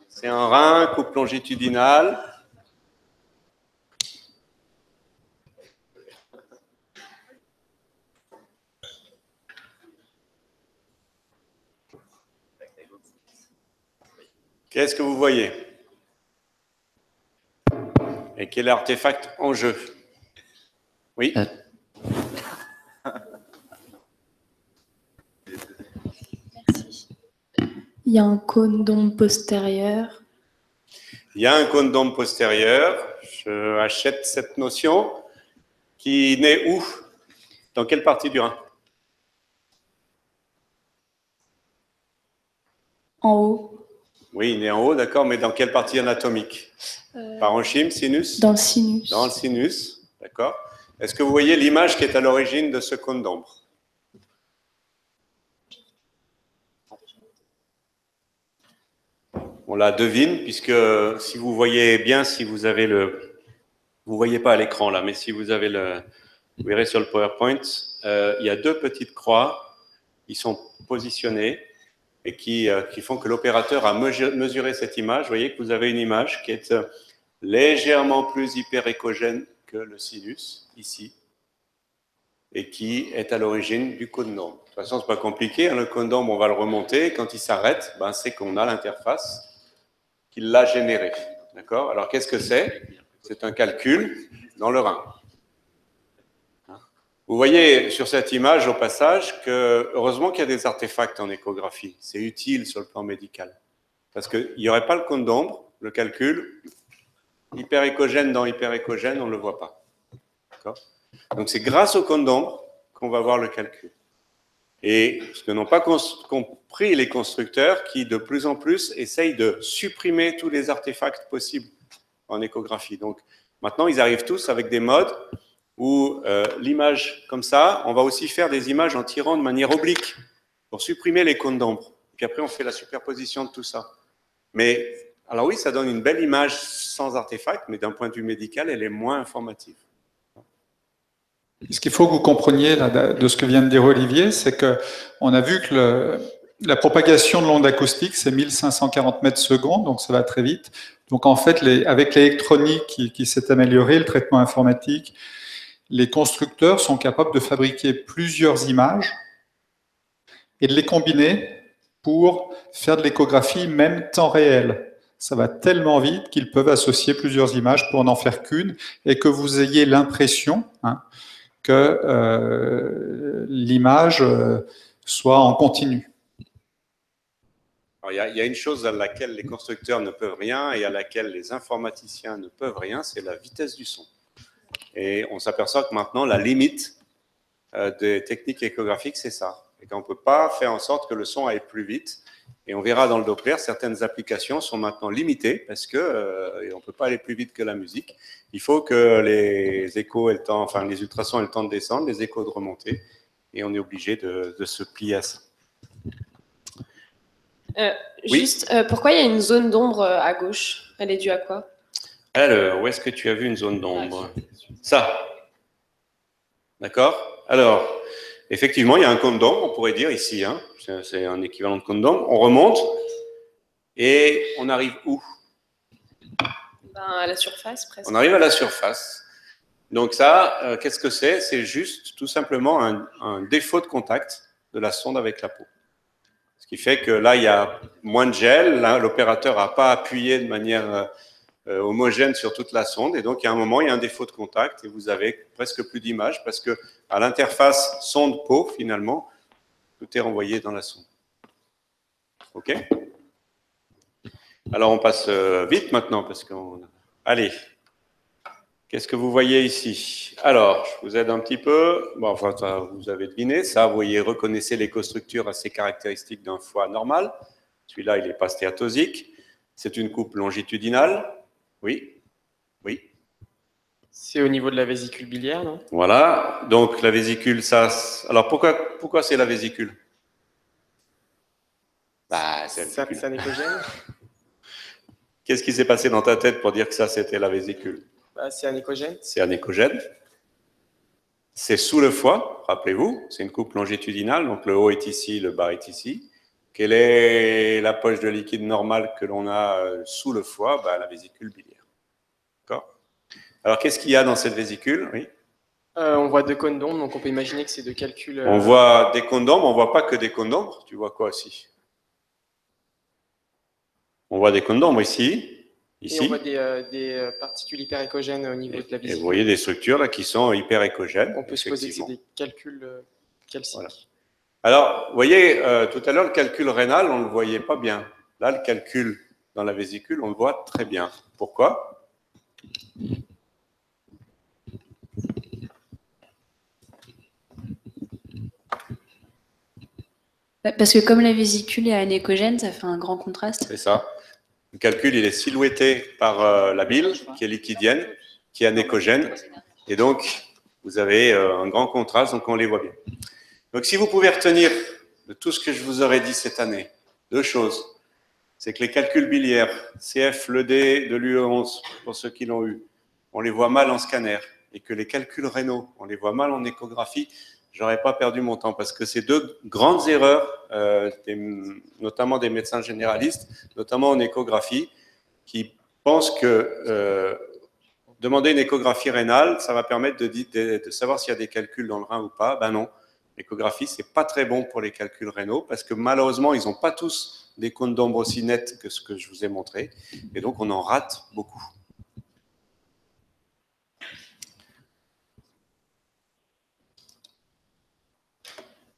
C'est un rein, coupe longitudinale. Qu'est-ce que vous voyez? Et quel artefact en jeu? Oui? Merci. Il y a un cône d'ombre postérieur. Il y a un cône d'ombre postérieur. Je achète cette notion qui naît où? Dans quelle partie du rein? En haut. Oui, il est en haut, d'accord, mais dans quelle partie anatomique? Parenchyme, sinus? Dans le sinus. Dans le sinus, d'accord. Est-ce que vous voyez l'image qui est à l'origine de ce cône d'ombre? On la devine, puisque si vous voyez bien, si vous avez le... Vous ne voyez pas à l'écran là, mais si vous avez le... Vous verrez sur le PowerPoint, il y a deux petites croix qui sont positionnées et qui font que l'opérateur a mesuré cette image. Vous voyez que vous avez une image qui est légèrement plus hyperéchogène que le sinus, ici, et qui est à l'origine du cône d'ombre. De toute façon, ce n'est pas compliqué, hein, le cône d'ombre, on va le remonter. Quand il s'arrête, ben, c'est qu'on a l'interface qui l'a généré. D'accord? Alors, qu'est-ce que c'est? C'est un calcul dans le rein. Vous voyez sur cette image, au passage, que heureusement qu'il y a des artefacts en échographie. C'est utile sur le plan médical. Parce qu'il n'y aurait pas le cône d'ombre, le calcul, hyperéchogène dans hyperéchogène, on ne le voit pas. D'accord? Donc c'est grâce au cône d'ombre qu'on va voir le calcul. Et ce que n'ont pas compris les constructeurs qui, de plus en plus, essayent de supprimer tous les artefacts possibles en échographie. Donc maintenant, ils arrivent tous avec des modes où l'image comme ça, on va aussi faire des images en tirant de manière oblique pour supprimer les cônes d'ombre. Puis après, on fait la superposition de tout ça. Mais, alors oui, ça donne une belle image sans artefact, mais d'un point de vue médical, elle est moins informative. Ce qu'il faut que vous compreniez là, de ce que vient de dire Olivier, c'est qu'on a vu que la propagation de l'onde acoustique, c'est 1540 mètres secondes, donc ça va très vite. Donc en fait, avec l'électronique qui s'est améliorée, le traitement informatique, les constructeurs sont capables de fabriquer plusieurs images et de les combiner pour faire de l'échographie même temps réel. Ça va tellement vite qu'ils peuvent associer plusieurs images pour n'en faire qu'une et que vous ayez l'impression que l'image soit en continu. Il y a une chose à laquelle les constructeurs ne peuvent rien et à laquelle les informaticiens ne peuvent rien, c'est la vitesse du son. Et on s'aperçoit que maintenant, la limite des techniques échographiques, c'est ça. Et qu'on ne peut pas faire en sorte que le son aille plus vite. Et on verra dans le Doppler, certaines applications sont maintenant limitées parce qu'on ne peut pas aller plus vite que la musique. Il faut que les échos aient le temps, enfin les ultrasons aient le temps de descendre, les échos de remonter. Et on est obligé de se plier à ça. Juste, pourquoi il y a une zone d'ombre à gauche? Elle est due à quoi? Alors, où est-ce que tu as vu une zone d'ombre? Ça. D'accord? Alors, effectivement, il y a un cône d'ombre, on pourrait dire ici, hein. C'est un équivalent de cône d'ombre. On remonte et on arrive où? À la surface, presque. On arrive à la surface. Donc ça, qu'est-ce que c'est? C'est juste tout simplement un défaut de contact de la sonde avec la peau. Ce qui fait que là, il y a moins de gel. Là, l'opérateur n'a pas appuyé de manière homogène sur toute la sonde. Et donc, il y a un moment, il y a un défaut de contact et vous avez presque plus d'image parce que à l'interface sonde-peau, finalement, tout est renvoyé dans la sonde. OK? Alors, on passe vite maintenant parce qu'on... Allez. Qu'est-ce que vous voyez ici? Alors, je vous aide un petit peu. Bon, enfin, ça, vous avez deviné. Ça, vous voyez, reconnaissez l'écostructure assez caractéristique d'un foie normal. Celui-là, il n'est pas stéatosique. C'est une coupe longitudinale. Oui? Oui? C'est au niveau de la vésicule biliaire, non? Voilà. Donc, la vésicule, ça... Alors, pourquoi c'est la vésicule? Bah, c'est anéchogène. Qu'est-ce qui s'est passé dans ta tête pour dire que ça, c'était la vésicule? C'est anéchogène. C'est anéchogène. C'est sous le foie, rappelez-vous. C'est une coupe longitudinale, donc le haut est ici, le bas est ici. Quelle est la poche de liquide normale que l'on a sous le foie? La vésicule biliaire. D'accord? Alors, qu'est-ce qu'il y a dans cette vésicule? Oui. On voit deux cônes d'ombre, donc on peut imaginer que c'est de calcul... On voit des cônes d'ombre, on ne voit pas que des cônes d'ombre. Tu vois quoi aussi? On voit des cônes d'ombre ici. Ici. Et on voit des particules hyperéchogènes au niveau de la vésicule. Et vous voyez des structures là qui sont hyperéchogènes. On peut supposer que c'est des calculs calciques. Voilà. Alors, vous voyez, tout à l'heure, le calcul rénal, on ne le voyait pas bien. Là, le calcul dans la vésicule, on le voit très bien. Pourquoi? Parce que comme la vésicule est anécogène, ça fait un grand contraste. C'est ça. Le calcul, il est silhouetté par la bile, qui est liquidienne, qui est anécogène. Et donc, vous avez un grand contraste, donc on les voit bien. Donc, si vous pouvez retenir de tout ce que je vous aurais dit cette année, deux choses. C'est que les calculs biliaires, CF, l'ED de l'UE11, pour ceux qui l'ont eu, on les voit mal en scanner. Et que les calculs rénaux, on les voit mal en échographie. J'aurais pas perdu mon temps parce que c'est deux grandes erreurs, notamment des médecins généralistes, notamment en échographie, qui pensent que demander une échographie rénale, ça va permettre de savoir s'il y a des calculs dans le rein ou pas. Ben non, l'échographie, c'est pas très bon pour les calculs rénaux parce que malheureusement, ils n'ont pas tous des cônes d'ombre aussi nettes que ce que je vous ai montré. Et donc, on en rate beaucoup.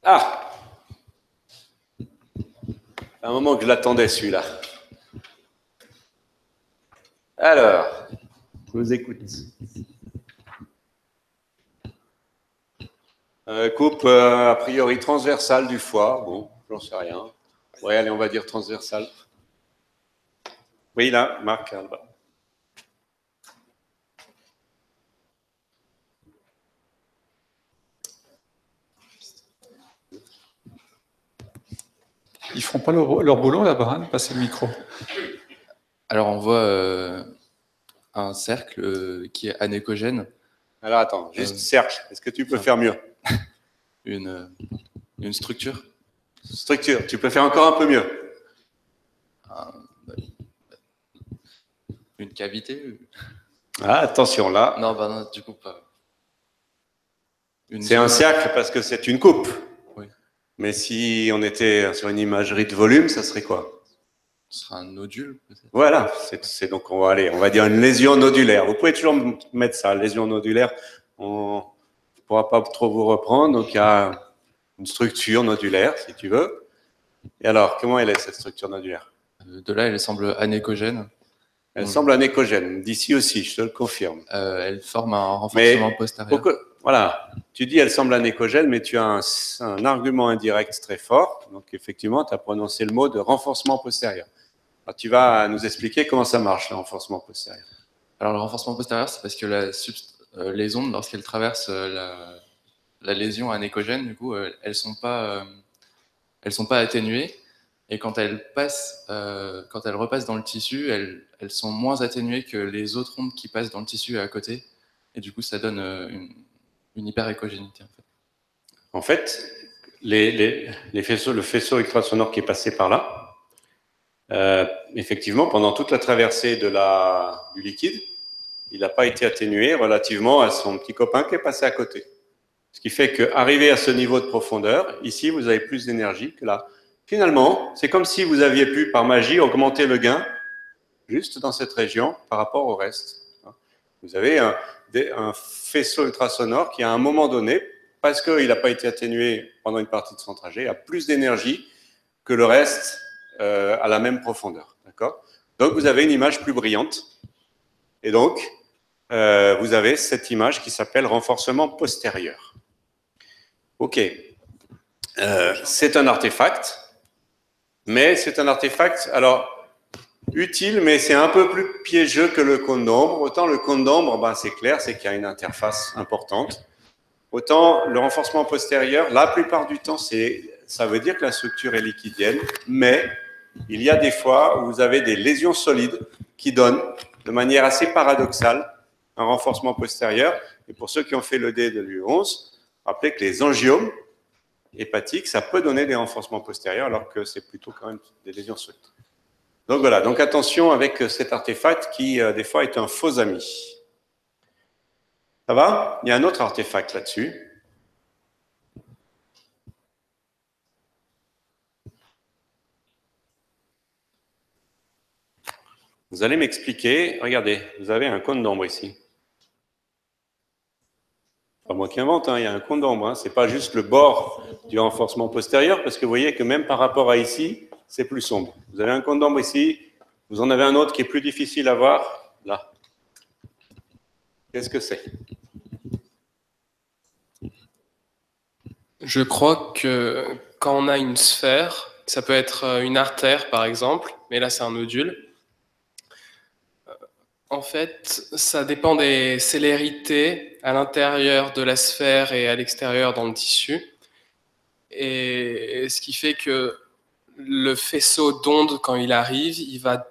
Ah! Un moment que je l'attendais, celui-là. Alors, je vous écoute. Coupe a priori transversale du foie. Bon, j'en sais rien. Ouais, allez, on va dire transversale. Oui, là, Marc Alba. Ils font pas leur boulot là-bas, de passer le micro. Alors, on voit un cercle qui est anécogène. Alors, attends, juste cercle. Est-ce que tu peux faire mieux? Une structure. Structure. Tu peux faire encore un peu mieux. Une cavité. Ah, attention, là. Non, bah non, du coup, pas. C'est un cercle parce que c'est une coupe. Oui. Mais si on était sur une imagerie de volume, ça serait quoi? Ce sera un nodule, peut-être. Voilà, c'est donc on va dire une lésion nodulaire. Vous pouvez toujours mettre ça, lésion nodulaire. On ne pourra pas trop vous reprendre. Donc il y a une structure nodulaire, si tu veux. Et alors, comment elle est cette structure nodulaire? De là, elle semble anécogène. Elle semble anécogène. D'ici aussi, je te le confirme. Elle forme un renforcement postérieur. Voilà, tu dis elle semble anécogène, mais tu as un argument indirect très fort. Donc effectivement, tu as prononcé le mot de renforcement postérieur. Alors, tu vas nous expliquer comment ça marche, le renforcement postérieur. Alors le renforcement postérieur, c'est parce que les ondes, lorsqu'elles traversent la lésion anécogène, du coup, elles sont pas atténuées. Et quand elles repassent dans le tissu, elles sont moins atténuées que les autres ondes qui passent dans le tissu à côté. Et du coup, ça donne une hyperécogénité. En fait, le faisceau ultrasonore qui est passé par là, effectivement, pendant toute la traversée du liquide, il n'a pas été atténué relativement à son petit copain qui est passé à côté. Ce qui fait qu'arrivé à ce niveau de profondeur, ici, vous avez plus d'énergie que là. Finalement, c'est comme si vous aviez pu, par magie, augmenter le gain juste dans cette région par rapport au reste. Vous avez un faisceau ultrasonore qui, à un moment donné, parce qu'il n'a pas été atténué pendant une partie de son trajet, a plus d'énergie que le reste à la même profondeur. D'accord ? Donc, vous avez une image plus brillante. Et donc, vous avez cette image qui s'appelle renforcement postérieur. OK. C'est un artefact, mais c'est un artefact, alors, utile, mais c'est un peu plus piégeux que le cône d'ombre. Autant le cône d'ombre, ben, c'est clair, c'est qu'il y a une interface importante. Autant le renforcement postérieur, la plupart du temps, ça veut dire que la structure est liquidienne, mais il y a des fois où vous avez des lésions solides qui donnent, de manière assez paradoxale, un renforcement postérieur. Et pour ceux qui ont fait l'ED de l'U11, rappelez que les angiomes hépatiques, ça peut donner des renforcements postérieurs, alors que c'est plutôt quand même des lésions solides. Donc voilà, donc attention avec cet artefact qui, des fois, est un faux ami. Ça va? Il y a un autre artefact là-dessus. Vous allez m'expliquer, regardez, vous avez un cône d'ombre ici. Pas moi qui invente, hein, il y a un cône d'ombre, hein. Ce n'est pas juste le bord du renforcement postérieur, parce que vous voyez que même par rapport à ici, c'est plus sombre. Vous avez un cône d'ombre ici, vous en avez un autre qui est plus difficile à voir, là. Qu'est-ce que c'est? Je crois que quand on a une sphère, ça peut être une artère par exemple, mais là c'est un nodule. En fait, ça dépend des célérités à l'intérieur de la sphère et à l'extérieur dans le tissu. Et ce qui fait que le faisceau d'ondes, quand il arrive, il va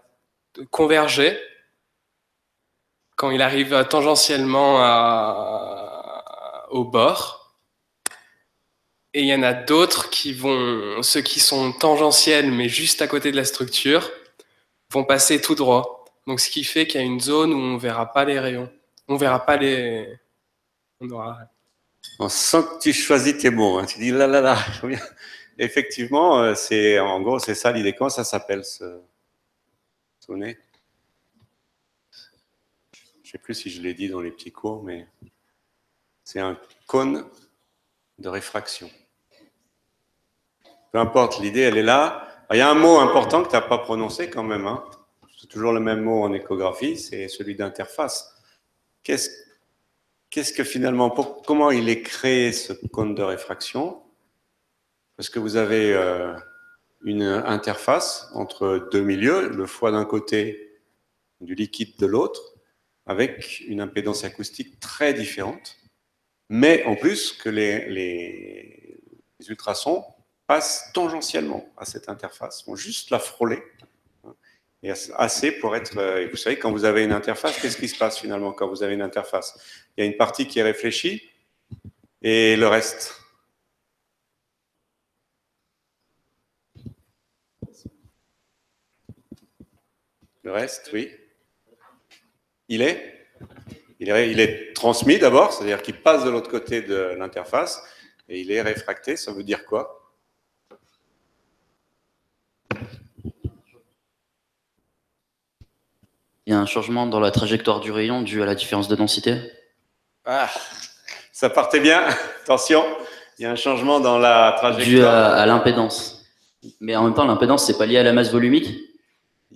converger. Quand il arrive tangentiellement au bord. Et il y en a d'autres qui vont, ceux qui sont tangentiels mais juste à côté de la structure, vont passer tout droit. Donc ce qui fait qu'il y a une zone où on ne verra pas les rayons. On ne verra pas les... On aura... On sent que tu choisis tes mots. Hein. Tu dis là, là, là. Effectivement, c'est en gros, c'est ça l'idée. Comment ça s'appelle ce sonnet? Je ne sais plus si je l'ai dit dans les petits cours, mais c'est un cône de réfraction. Peu importe, l'idée, elle est là. Il y a un mot important que tu n'as pas prononcé quand même. Hein. C'est toujours le même mot en échographie, c'est celui d'interface. Qu'est-ce que finalement, comment il est créé ce cône de réfraction? Parce que vous avez une interface entre deux milieux, le foie d'un côté, du liquide de l'autre, avec une impédance acoustique très différente, mais en plus que les ultrasons passent tangentiellement à cette interface, vont juste la frôler, et assez pour être... vous savez, quand vous avez une interface, qu'est-ce qui se passe finalement quand vous avez une interface? Il y a une partie qui est réfléchie, et le reste... Le reste, oui. Il est transmis d'abord, c'est-à-dire qu'il passe de l'autre côté de l'interface et il est réfracté. Ça veut dire quoi? Il y a un changement dans la trajectoire du rayon dû à la différence de densité? Ah, ça partait bien. Attention, il y a un changement dans la trajectoire. Dû à l'impédance. Mais en même temps, l'impédance, c'est pas lié à la masse volumique?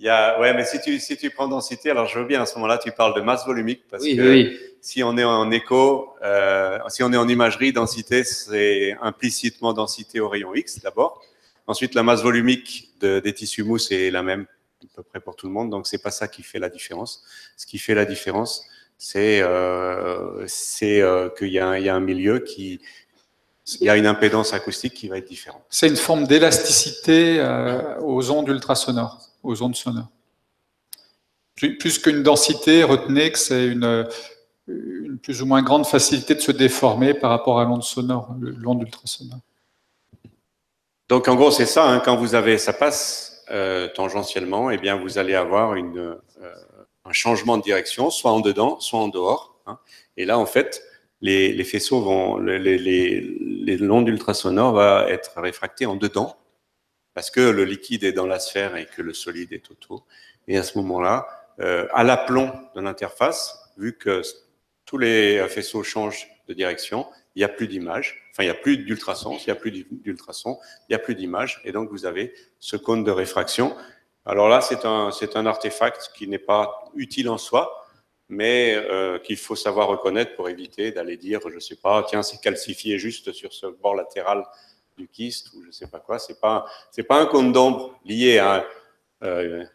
Ouais, mais si tu prends densité, alors je veux bien à ce moment-là, tu parles de masse volumique, parce oui, que oui. Si on est en écho, si on est en imagerie, densité, c'est implicitement densité au rayon X d'abord. Ensuite, la masse volumique des tissus mous est la même à peu près pour tout le monde, donc c'est pas ça qui fait la différence. Ce qui fait la différence, c'est qu'il y a un milieu il y a une impédance acoustique qui va être différente. C'est une forme d'élasticité aux ondes ultrasonores, aux ondes sonores. Plus qu'une densité, retenez que c'est une plus ou moins grande facilité de se déformer par rapport à l'onde sonore, l'onde ultrasonore. Donc en gros, c'est ça, hein, quand vous avez, ça passe tangentiellement, eh bien vous allez avoir un changement de direction, soit en dedans, soit en dehors. Hein. Et là, en fait, les faisceaux l'onde ultrasonore va être réfractée en dedans, parce que le liquide est dans la sphère et que le solide est autour. Et à ce moment-là, à l'aplomb de l'interface, vu que tous les faisceaux changent de direction, il n'y a plus d'image, enfin il n'y a plus d'ultrasons, il n'y a plus d'ultrasons, il n'y a plus d'image, et donc vous avez ce cône de réfraction. Alors là, c'est un artefact qui n'est pas utile en soi, mais qu'il faut savoir reconnaître pour éviter d'aller dire, je ne sais pas, tiens, c'est calcifié juste sur ce bord latéral du kyste, ou je ne sais pas quoi. C'est pas un cône d'ombre lié à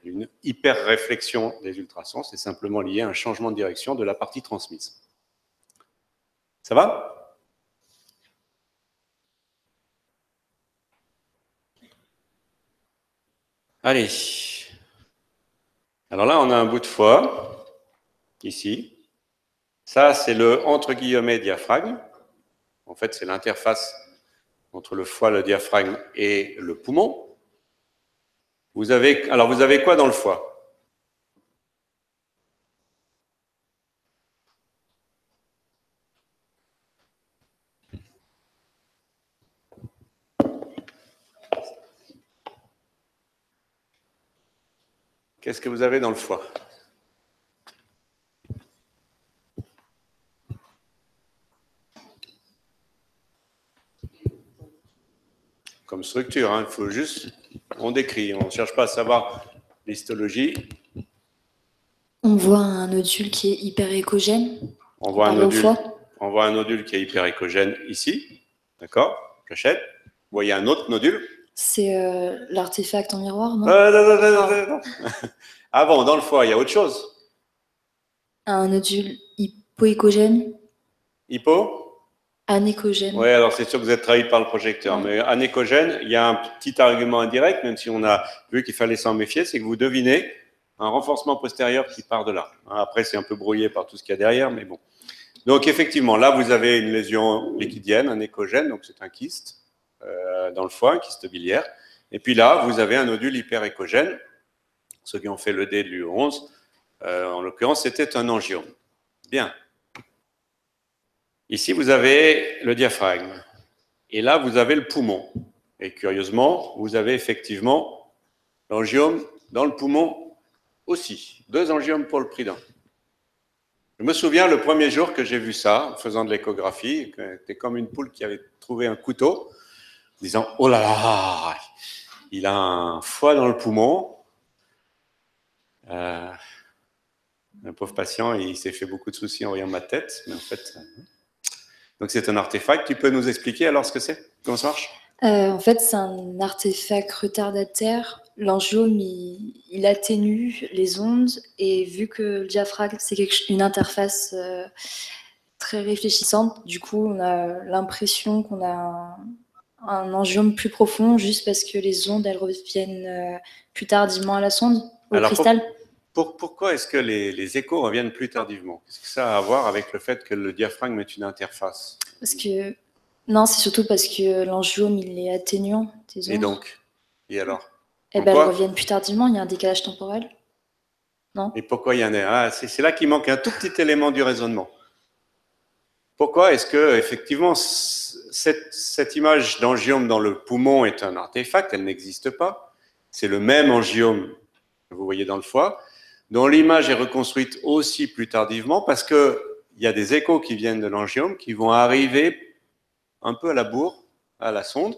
une hyper-réflexion des ultrasons, c'est simplement lié à un changement de direction de la partie transmise. Ça va? Allez. Alors là, on a un bout de foie, ici. Ça, c'est le entre guillemets diaphragme. En fait, c'est l'interface entre le foie, le diaphragme et le poumon. Vous avez quoi dans le foie? Qu'est-ce que vous avez dans le foie? Comme structure, hein, il faut juste... On décrit, on ne cherche pas à savoir l'histologie. On voit un nodule qui est hyper échogène. On voit un nodule qui est hyper échogène ici. D'accord? Cachette. voyez un autre nodule. C'est l'artefact en miroir, non? Non. Avant, dans le foie, il y a autre chose. Un nodule hypoécogène? Hypo? Anécogène. Oui, alors c'est sûr que vous êtes trahi par le projecteur. Mais anécogène, il y a un petit argument indirect, même si on a vu qu'il fallait s'en méfier, c'est que vous devinez un renforcement postérieur qui part de là. Après, c'est un peu brouillé par tout ce qu'il y a derrière, mais bon. Donc, effectivement, là, vous avez une lésion liquidienne, anécogène, donc c'est un kyste dans le foie, un kyste biliaire. Et puis là, vous avez un nodule hyperécogène. Ceux qui ont fait le D de l'U11, en l'occurrence, c'était un angiome. Bien. Ici, vous avez le diaphragme. Et là, vous avez le poumon. Et curieusement, vous avez effectivement l'angiome dans le poumon aussi. 2 angiomes pour le prudent. Je me souviens le premier jour que j'ai vu ça, en faisant de l'échographie, c'était comme une poule qui avait trouvé un couteau, disant « Oh là là, il a un foie dans le poumon ». Un pauvre patient, il s'est fait beaucoup de soucis en voyant ma tête, mais en fait... Donc c'est un artefact. Tu peux nous expliquer alors ce que c'est? Comment ça marche? En fait, c'est un artefact retardataire. L'angiome, il atténue les ondes, et vu que le diaphragme, c'est une interface très réfléchissante, du coup, on a l'impression qu'on a un angiome plus profond, juste parce que les ondes, elles reviennent plus tardivement à la sonde, au cristal. Pourquoi est-ce que les échos reviennent plus tardivement? Qu'est-ce que ça a à voir avec le fait que le diaphragme est une interface? Parce que... Non, c'est surtout parce que l'angiome, il est atténuant des ondes. Et donc? Et alors? Eh ben, elles reviennent plus tardivement, il y a un décalage temporel. Non? Et pourquoi il y en a? C'est là qu'il manque un tout petit élément du raisonnement. Pourquoi est-ce que, effectivement, cette image d'angiome dans le poumon est un artefact? Elle n'existe pas. C'est le même angiome que vous voyez dans le foie, dont l'image est reconstruite aussi plus tardivement, parce qu'il y a des échos qui viennent de l'angiome qui vont arriver un peu à la bourre, à la sonde.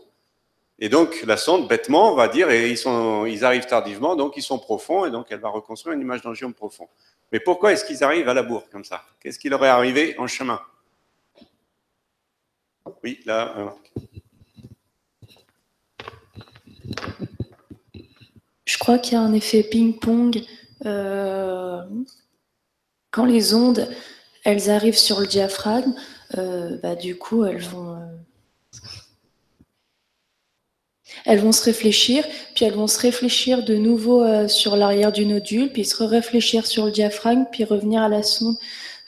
Et donc, la sonde, bêtement, va dire, et ils arrivent tardivement, donc ils sont profonds, et donc elle va reconstruire une image d'angiome profond. Mais pourquoi est-ce qu'ils arrivent à la bourre, comme ça? Qu'est-ce qui leur est arrivé en chemin? Oui, là. Je crois qu'il y a un effet ping-pong. Quand les ondes, elles arrivent sur le diaphragme, du coup, elles vont se réfléchir, puis elles vont se réfléchir de nouveau sur l'arrière du nodule, puis se réfléchir sur le diaphragme, puis revenir à la sonde.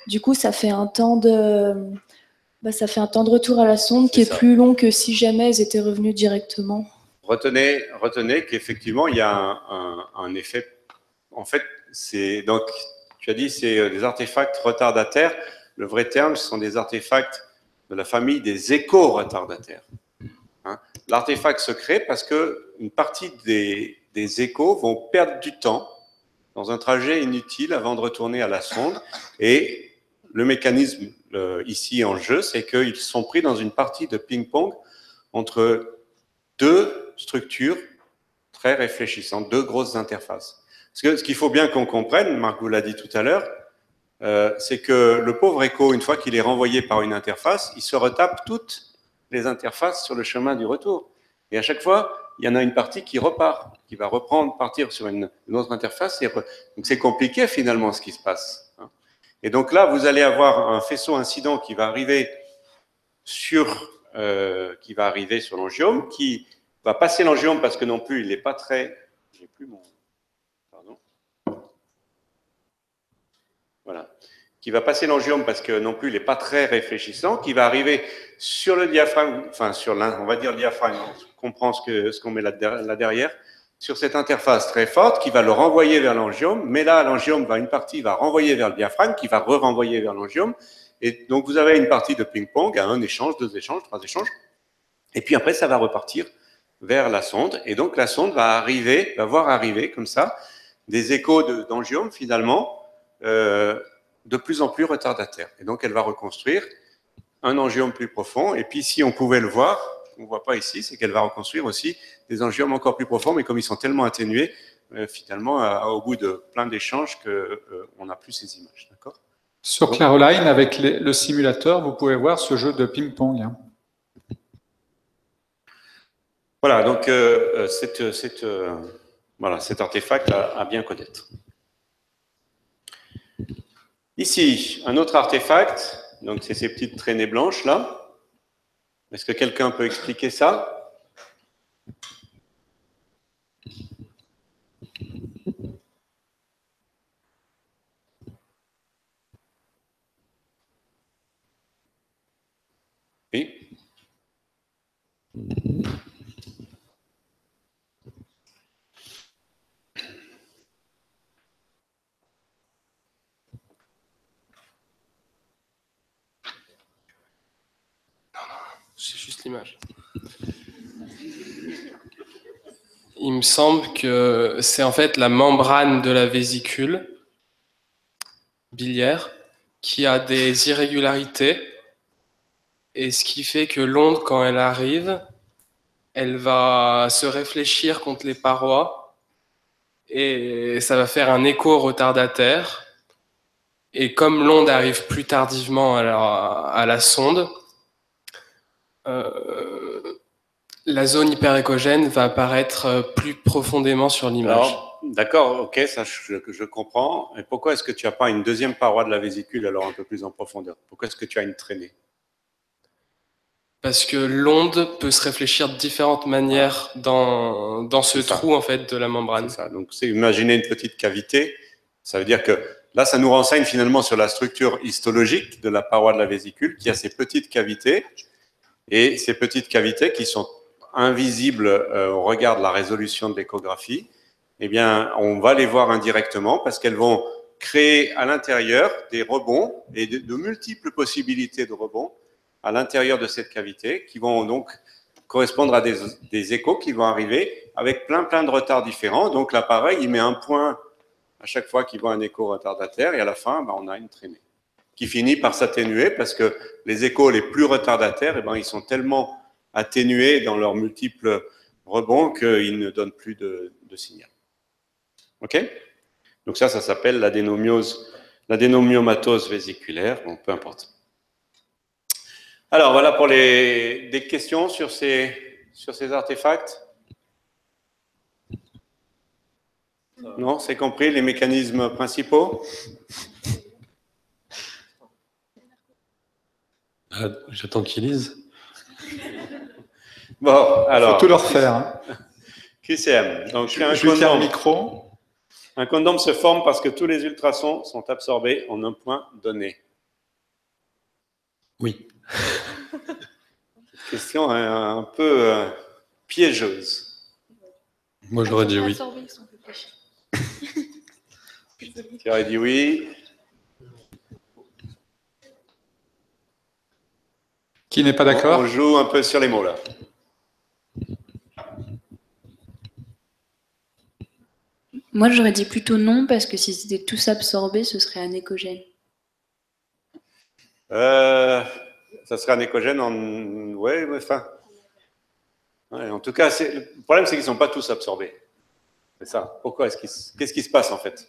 Du coup, ça fait un temps de retour à la sonde qui est plus long que si jamais elles étaient revenues directement. Retenez qu'effectivement, il y a un effet. En fait, donc, tu as dit, c'est des artefacts retardataires. Le vrai terme, ce sont des artefacts de la famille des échos-retardataires. L'artefact se crée parce qu'une partie des échos vont perdre du temps dans un trajet inutile avant de retourner à la sonde. Et le mécanisme ici en jeu, c'est qu'ils sont pris dans une partie de ping-pong entre 2 structures très réfléchissantes, 2 grosses interfaces. Parce que ce qu'il faut bien qu'on comprenne, Marc vous l'a dit tout à l'heure, c'est que le pauvre écho, une fois qu'il est renvoyé par une interface, il se retape toutes les interfaces sur le chemin du retour. Et à chaque fois, il y en a une partie qui repart, qui va partir sur une autre interface. Donc c'est compliqué finalement ce qui se passe. Et donc là, vous allez avoir un faisceau incident qui va arriver sur l'angiome, qui va passer l'angiome parce que non plus, il n'est pas très... J'ai plus mon... Pardon. Voilà. Qui va passer l'angiome parce que non plus, il n'est pas très réfléchissant, qui va arriver sur le diaphragme, enfin, on va dire le diaphragme, on comprend ce qu'on met là derrière, sur cette interface très forte, qui va le renvoyer vers l'angiome, mais là, l'angiome une partie va renvoyer vers le diaphragme, qui va renvoyer vers l'angiome, et donc vous avez une partie de ping-pong, à 1 échange, 2 échanges, 3 échanges, et puis après, ça va repartir vers la sonde, et donc la sonde va voir arriver comme ça des échos d'angiome finalement de plus en plus retardataires. Et donc elle va reconstruire un angiome plus profond, et puis si on pouvait le voir, on ne voit pas ici, c'est qu'elle va reconstruire aussi des angiomes encore plus profonds, mais comme ils sont tellement atténués, finalement, au bout de plein d'échanges, qu'on n'a plus ces images. D'accord ? Sur Caroline, avec le simulateur, vous pouvez voir ce jeu de ping-pong. Voilà, donc voilà, cet artefact à bien connaître. Ici, un autre artefact, donc c'est ces petites traînées blanches là. Est-ce que quelqu'un peut expliquer ça? Oui. C'est juste l'image. Il me semble que c'est en fait la membrane de la vésicule biliaire qui a des irrégularités, et ce qui fait que l'onde, quand elle arrive, elle va se réfléchir contre les parois et ça va faire un écho retardataire. Et comme l'onde arrive plus tardivement à la sonde, la zone hyperéchogène va apparaître plus profondément sur l'image. D'accord, ok, ça je comprends. Et pourquoi est-ce que tu n'as pas une deuxième paroi de la vésicule alors un peu plus en profondeur? Pourquoi est-ce que tu as une traînée? Parce que l'onde peut se réfléchir de différentes manières dans ce trou en fait de la membrane. C'est ça. Donc imaginez une petite cavité. Ça veut dire que là, ça nous renseigne finalement sur la structure histologique de la paroi de la vésicule qui a ces petites cavités. Et ces petites cavités qui sont invisibles au regard de la résolution de l'échographie, eh bien, on va les voir indirectement parce qu'elles vont créer à l'intérieur des rebonds et de multiples possibilités de rebonds à l'intérieur de cette cavité qui vont donc correspondre à des échos qui vont arriver avec plein de retards différents. Donc l'appareil, il met un point à chaque fois qu'il voit un écho retardataire et à la fin, on a une traînée qui finit par s'atténuer parce que les échos les plus retardataires, ils sont tellement atténués dans leurs multiples rebonds qu'ils ne donnent plus de signal. OK? Donc ça s'appelle l'adénomyomatose vésiculaire, bon, peu importe. Alors voilà pour des questions sur ces artefacts. Non, c'est compris les mécanismes principaux? J'attends qu'ils lisent. Bon, alors. Il faut tout leur faire. Hein. QCM. Donc, je vais faire le micro. Un condom se forme parce que tous les ultrasons sont absorbés en un point donné. Oui. Cette question est un peu piégeuse. Moi, j'aurais dit oui. Tu aurais dit oui. Qui n'est pas d'accord? On joue un peu sur les mots, là. Moi, j'aurais dit plutôt non, parce que si c'était tous absorbés, ce serait anéchogène. Ça serait anéchogène en... Ouais, enfin... Ouais, en tout cas, le problème, c'est qu'ils ne sont pas tous absorbés. C'est ça. Pourquoi qu'est-ce qui se passe, en fait?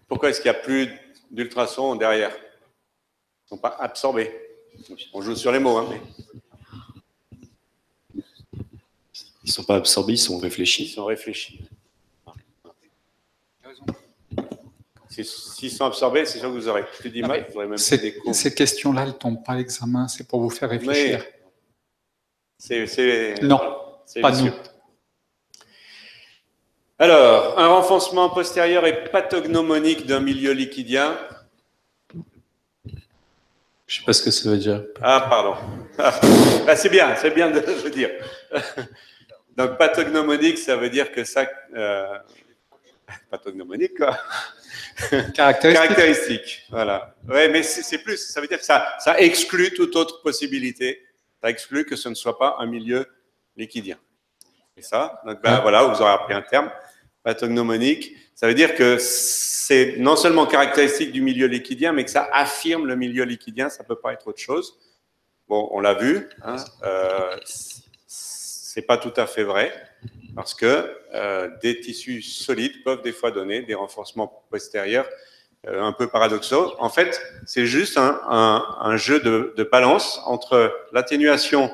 Pourquoi est-ce qu'il n'y a plus d'ultrasons derrière? Ils ne sont pas absorbés. On joue sur les mots, hein, mais... Ils ne sont pas absorbés, ils sont réfléchis. Ils sont réfléchis. S'ils sont absorbés, c'est sûr que vous aurez plus d'images, vous aurez même plus des cours. Ces questions-là, elles ne tombent pas à l'examen, c'est pour vous faire réfléchir. Non, pas nous. Alors, un renfoncement postérieur et pathognomonique d'un milieu liquidien. Je ne sais pas ce que ça veut dire. Ah, pardon. Ah, c'est bien de le dire. Donc, pathognomonique, ça veut dire que ça... pathognomonique, quoi. Caractéristique, voilà. Ouais, mais c'est plus, ça veut dire que ça exclut toute autre possibilité. Ça exclut que ce ne soit pas un milieu liquidien. Et ça, donc, voilà, vous aurez appris un terme, pathognomonique. Ça veut dire que c'est non seulement caractéristique du milieu liquidien, mais que ça affirme le milieu liquidien, ça ne peut pas être autre chose. Bon, on l'a vu, hein, c'est pas tout à fait vrai, parce que des tissus solides peuvent des fois donner des renforcements postérieurs un peu paradoxaux. En fait, c'est juste un jeu de balance entre l'atténuation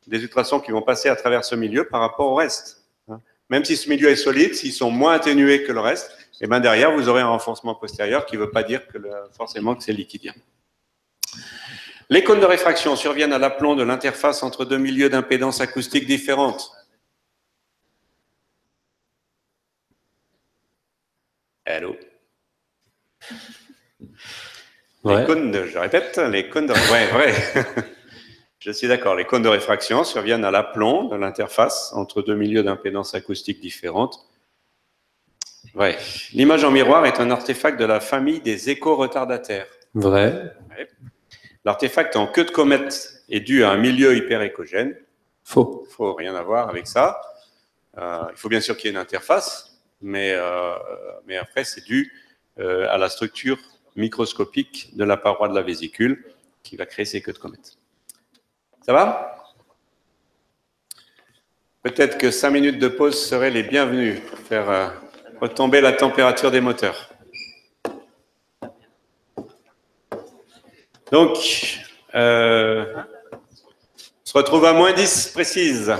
des ultrasons qui vont passer à travers ce milieu par rapport au reste. Même si ce milieu est solide, s'ils sont moins atténués que le reste, et ben derrière, vous aurez un renforcement postérieur qui ne veut pas dire que forcément que c'est liquidien. Les cônes de réfraction surviennent à l'aplomb de l'interface entre deux milieux d'impédance acoustique différentes. Allô? Ouais. Les cônes je répète, les cônes de... Ouais. Je suis d'accord. Les cônes de réfraction surviennent à l'aplomb de l'interface entre deux milieux d'impédance acoustique différentes. Ouais. L'image en miroir est un artefact de la famille des écho-retardataires. Vrai. Ouais. L'artefact en queue de comète est dû à un milieu hyperéchogène. Faux. Faut rien à voir avec ça. Il faut bien sûr qu'il y ait une interface, mais après c'est dû à la structure microscopique de la paroi de la vésicule qui va créer ces queues de comète. Ça va? Peut-être que 5 minutes de pause seraient les bienvenues pour faire retomber la température des moteurs. Donc, on se retrouve à -10 précise.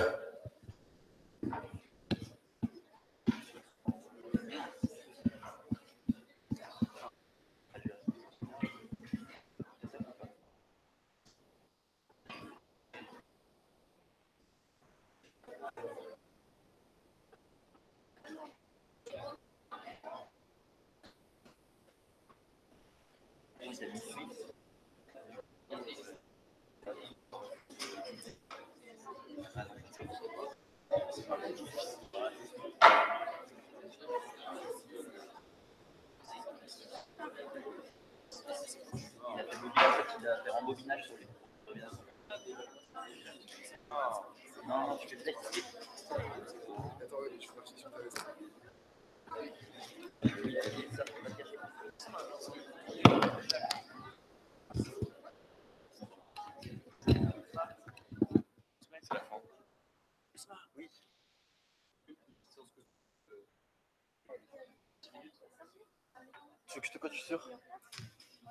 Tu veux que je te coach sur?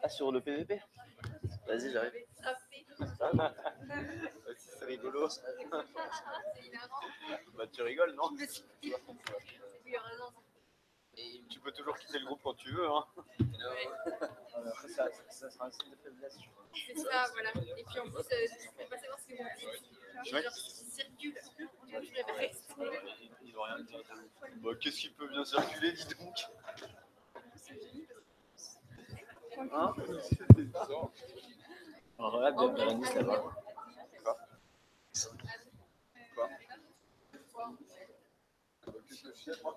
Ah, sur le PVP? Vas-y, j'arrive. C'est rigolo. Bah, tu rigoles, non? Et tu peux toujours quitter le groupe quand tu veux, hein. Après, ça sera un signe de faiblesse, je crois. C'est ça, voilà. Et puis en plus, je ne peux pas savoir ce que vous dites. Ouais. Genre, circule. Je reste. Ils n'ont rien dit. Bah, qu'est-ce qui peut bien circuler, dis donc? Hein? Alors, regarde, Bérénice là-bas. Quoi? Qu'est-ce que je fais, moi?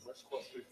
Moi, je crois que je fais.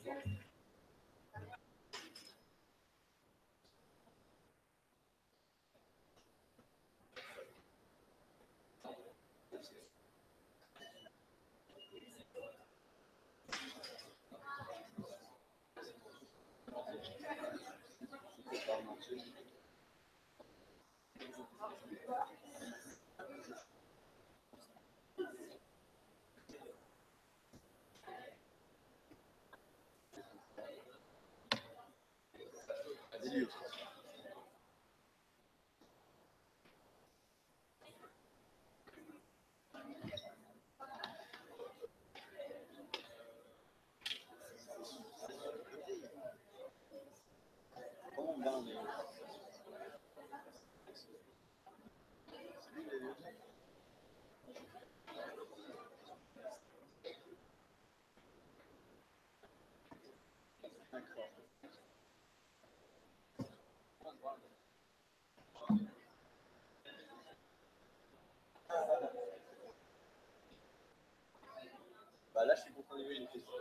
Bah là, je suis content de une question.